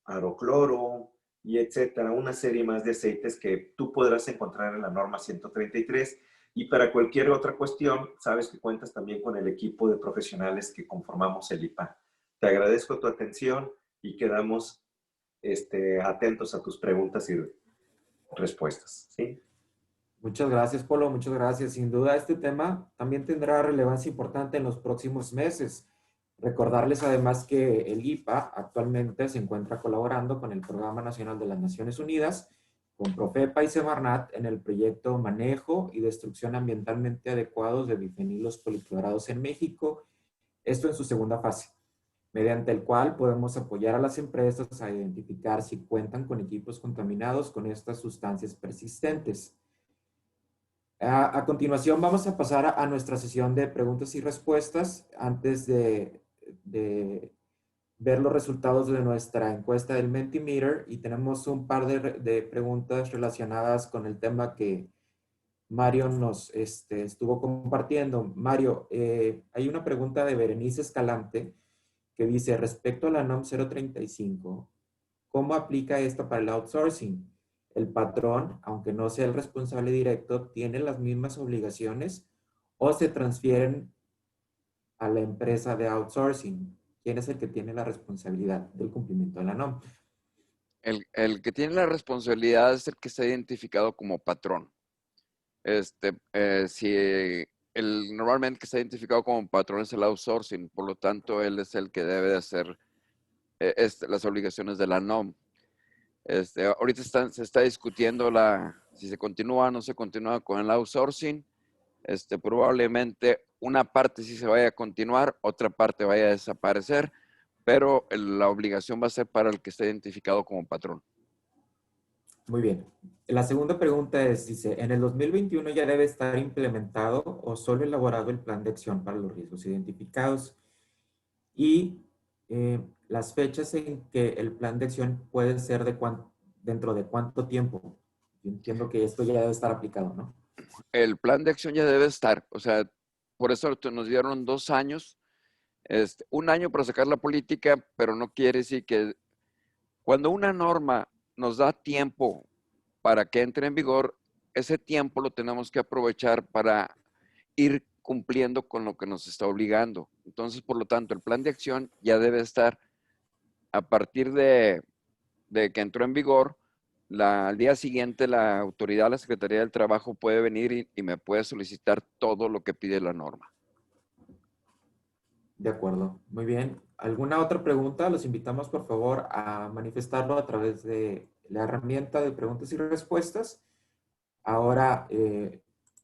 arocloro, y etcétera, una serie más de aceites que tú podrás encontrar en la norma 133. Y para cualquier otra cuestión, sabes que cuentas también con el equipo de profesionales que conformamos el IPA. Te agradezco tu atención y quedamos atentos a tus preguntas y respuestas. ¿Sí? Muchas gracias, Polo, muchas gracias. Sin duda, este tema también tendrá relevancia importante en los próximos meses. Recordarles además que el IPA actualmente se encuentra colaborando con el Programa Nacional de las Naciones Unidas, con Profepa y Semarnat en el proyecto Manejo y Destrucción Ambientalmente Adecuados de Bifenilos Policlorados en México, esto en su segunda fase, mediante el cual podemos apoyar a las empresas a identificar si cuentan con equipos contaminados con estas sustancias persistentes. A continuación vamos a pasar a nuestra sesión de preguntas y respuestas antes de ver los resultados de nuestra encuesta del Mentimeter, y tenemos un par de preguntas relacionadas con el tema que Mario nos estuvo compartiendo. Mario, hay una pregunta de Berenice Escalante que dice, respecto a la NOM 035, ¿cómo aplica esto para el outsourcing? ¿El patrón, aunque no sea el responsable directo, tiene las mismas obligaciones o se transfieren a la empresa de outsourcing? ¿Quién es el que tiene la responsabilidad del cumplimiento de la NOM? El que tiene la responsabilidad es el que está identificado como patrón. Si normalmente que está identificado como patrón es el outsourcing, por lo tanto, él es el que debe de hacer las obligaciones de la NOM. Ahorita se está discutiendo si se continúa o no se continúa con el outsourcing. Probablemente una parte sí se vaya a continuar, otra parte vaya a desaparecer, pero la obligación va a ser para el que esté identificado como patrón. Muy bien. La segunda pregunta es, dice, ¿en el 2021 ya debe estar implementado o solo elaborado el plan de acción para los riesgos identificados? Y las fechas en que el plan de acción puede ser dentro de cuánto tiempo. Yo entiendo que esto ya debe estar aplicado, ¿no? El plan de acción ya debe estar, o sea, por eso nos dieron 2 años, 1 año para sacar la política, pero no quiere decir que cuando una norma nos da tiempo para que entre en vigor, ese tiempo lo tenemos que aprovechar para ir cumpliendo con lo que nos está obligando. Entonces, por lo tanto, el plan de acción ya debe estar a partir de que entró en vigor. Al día siguiente, la autoridad, la Secretaría del Trabajo puede venir y me puede solicitar todo lo que pide la norma. De acuerdo. Muy bien. ¿Alguna otra pregunta? Los invitamos, por favor, a manifestarlo a través de la herramienta de preguntas y respuestas. Ahora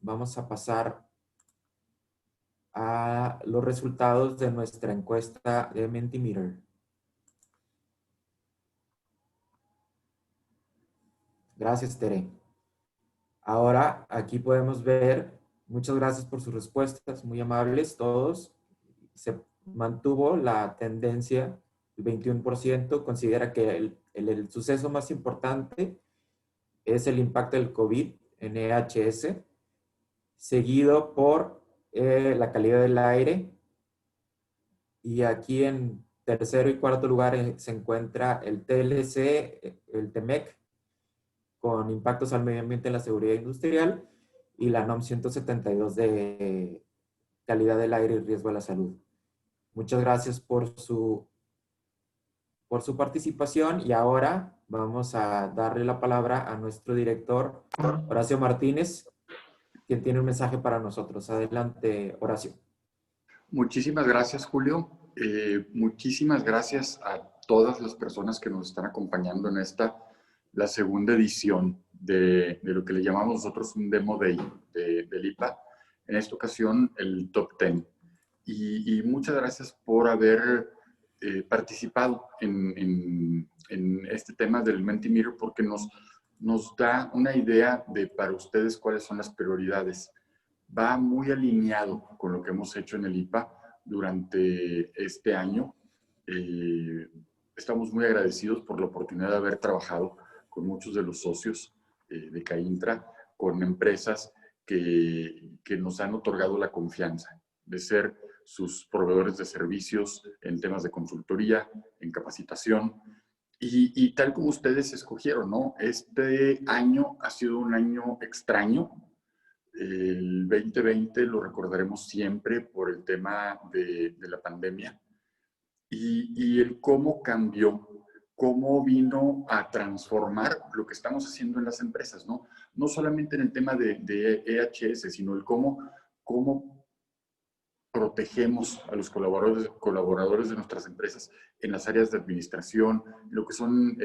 vamos a pasar a los resultados de nuestra encuesta de Mentimeter. Gracias, Tere. Ahora aquí podemos ver Muchas gracias por sus respuestas, muy amables todos. Se mantuvo la tendencia, el 21% considera que el suceso más importante es el impacto del COVID en EHS, seguido por la calidad del aire. Y aquí en tercero y cuarto lugar se encuentra el TLC, el TEMEC, con impactos al medio ambiente en la seguridad industrial, y la NOM 172 de calidad del aire y riesgo a la salud. Muchas gracias por su participación, y ahora vamos a darle la palabra a nuestro director, Horacio Martínez, quien tiene un mensaje para nosotros. Adelante, Horacio. Muchísimas gracias, Julio. Muchísimas gracias a todas las personas que nos están acompañando en la segunda edición de lo que le llamamos nosotros un Demo Day del IPA. En esta ocasión, el Top 10. Y muchas gracias por haber participado en este tema del Mentimeter, porque nos da una idea de para ustedes cuáles son las prioridades. Va muy alineado con lo que hemos hecho en el IPA durante este año. Estamos muy agradecidos por la oportunidad de haber trabajado con muchos de los socios de CAINTRA, con empresas que nos han otorgado la confianza de ser sus proveedores de servicios en temas de consultoría, en capacitación, y tal como ustedes escogieron, ¿no? Este año ha sido un año extraño. El 2020 lo recordaremos siempre por el tema de la pandemia y el cómo cambió, cómo vino a transformar lo que estamos haciendo en las empresas, ¿no? No solamente en el tema de EHS, sino el cómo protegemos a los colaboradores de nuestras empresas en las áreas de administración, lo que son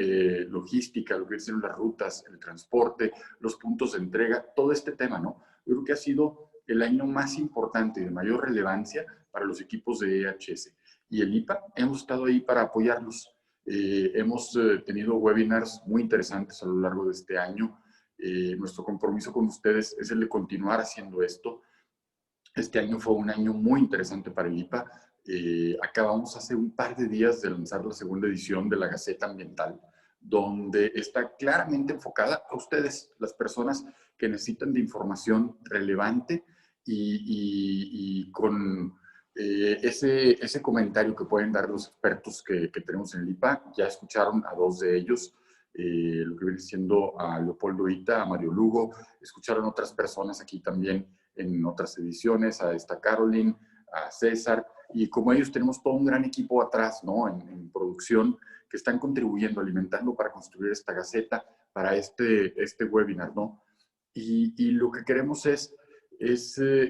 logística, lo que son las rutas, el transporte, los puntos de entrega, todo este tema, ¿no? Yo creo que ha sido el año más importante y de mayor relevancia para los equipos de EHS. Y el IPA, hemos estado ahí para apoyarlos. Hemos tenido webinars muy interesantes a lo largo de este año. Nuestro compromiso con ustedes es el de continuar haciendo esto. Este año fue un año muy interesante para el IPA. Acabamos hace un par de días de lanzar la segunda edición de la Gaceta Ambiental, donde está claramente enfocada a ustedes, las personas que necesitan de información relevante y con ese comentario que pueden dar los expertos que tenemos en el IPA. Ya escucharon a dos de ellos, lo que viene siendo a Leopoldo Ita, a Mario Lugo. Escucharon otras personas aquí también en otras ediciones, a esta Caroline, a César, y como ellos tenemos todo un gran equipo atrás, ¿no? En producción, que están contribuyendo, alimentando para construir esta gaceta, para este webinar, ¿no? Y lo que queremos es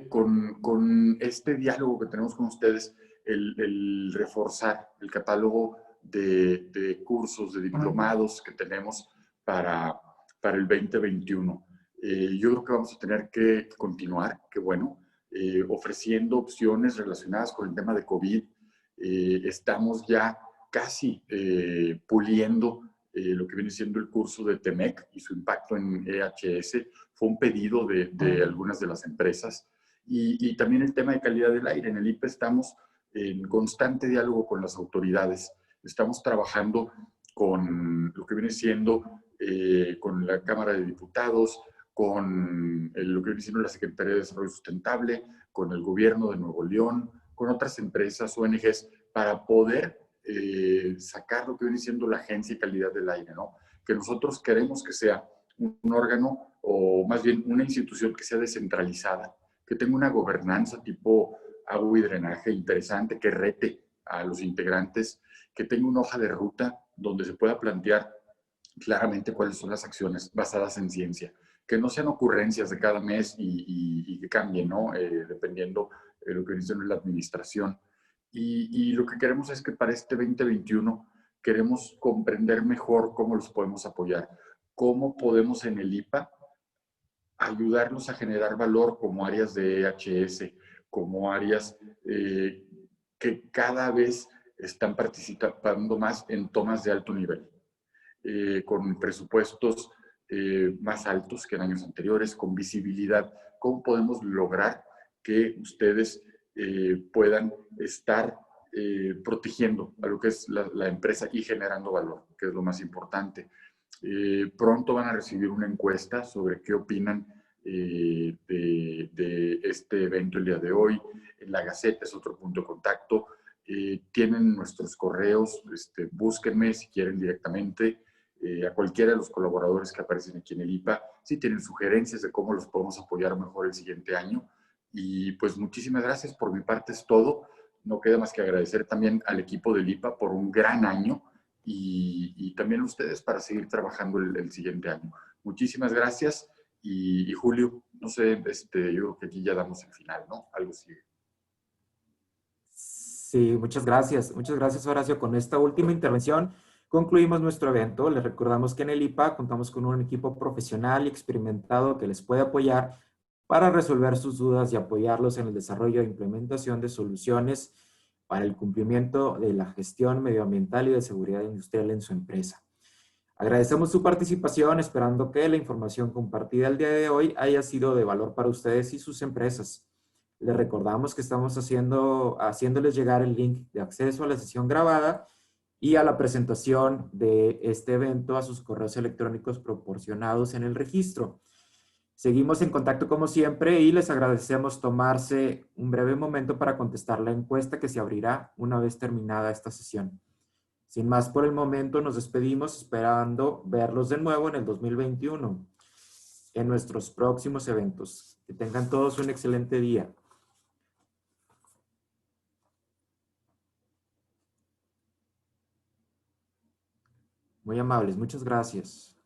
con este diálogo que tenemos con ustedes, el reforzar el catálogo de cursos, de diplomados que tenemos para el 2021. Yo creo que vamos a tener que continuar, que bueno, ofreciendo opciones relacionadas con el tema de COVID. Estamos ya casi puliendo lo que viene siendo el curso de TEMEC y su impacto en EHS. Fue un pedido de algunas de las empresas. Y también el tema de calidad del aire. En el IPA estamos en constante diálogo con las autoridades. Estamos trabajando con lo que viene siendo con la Cámara de Diputados, con lo que viene siendo la Secretaría de Desarrollo Sustentable, con el Gobierno de Nuevo León, con otras empresas, ONGs, para poder sacar lo que viene siendo la Agencia de Calidad del Aire, ¿no? Que nosotros queremos que sea un órgano, o más bien una institución que sea descentralizada, que tenga una gobernanza tipo agua y drenaje interesante, que rete a los integrantes, que tenga una hoja de ruta donde se pueda plantear claramente cuáles son las acciones basadas en ciencia, que no sean ocurrencias de cada mes y que cambien, ¿no? Dependiendo de lo que dice la administración. Y lo que queremos es que para este 2021 queremos comprender mejor cómo los podemos apoyar, cómo podemos en el IPA ayudarnos a generar valor como áreas de EHS, como áreas que cada vez están participando más en tomas de alto nivel, con presupuestos más altos que en años anteriores, con visibilidad cómo podemos lograr que ustedes puedan estar protegiendo a lo que es la empresa y generando valor, que es lo más importante. Pronto van a recibir una encuesta sobre qué opinan de este evento el día de hoy. En la Gaceta es otro punto de contacto. Tienen nuestros correos, búsquenme si quieren directamente. A cualquiera de los colaboradores que aparecen aquí en el IPA, si tienen sugerencias de cómo los podemos apoyar mejor el siguiente año. Y pues muchísimas gracias. Por mi parte es todo. No queda más que agradecer también al equipo del IPA por un gran año y también a ustedes para seguir trabajando el siguiente año. Muchísimas gracias. Y Julio, no sé, yo creo que aquí ya damos el final, ¿no? Algo sigue. Sí, muchas gracias. Muchas gracias, Horacio. Con esta última intervención concluimos nuestro evento. Les recordamos que en el IPA contamos con un equipo profesional y experimentado que les puede apoyar para resolver sus dudas y apoyarlos en el desarrollo e implementación de soluciones para el cumplimiento de la gestión medioambiental y de seguridad industrial en su empresa. Agradecemos su participación, esperando que la información compartida el día de hoy haya sido de valor para ustedes y sus empresas. Les recordamos que estamos haciéndoles llegar el link de acceso a la sesión grabada y a la presentación de este evento a sus correos electrónicos proporcionados en el registro. Seguimos en contacto como siempre y les agradecemos tomarse un breve momento para contestar la encuesta que se abrirá una vez terminada esta sesión. Sin más por el momento, nos despedimos esperando verlos de nuevo en el 2021 en nuestros próximos eventos. Que tengan todos un excelente día. Muy amables, muchas gracias.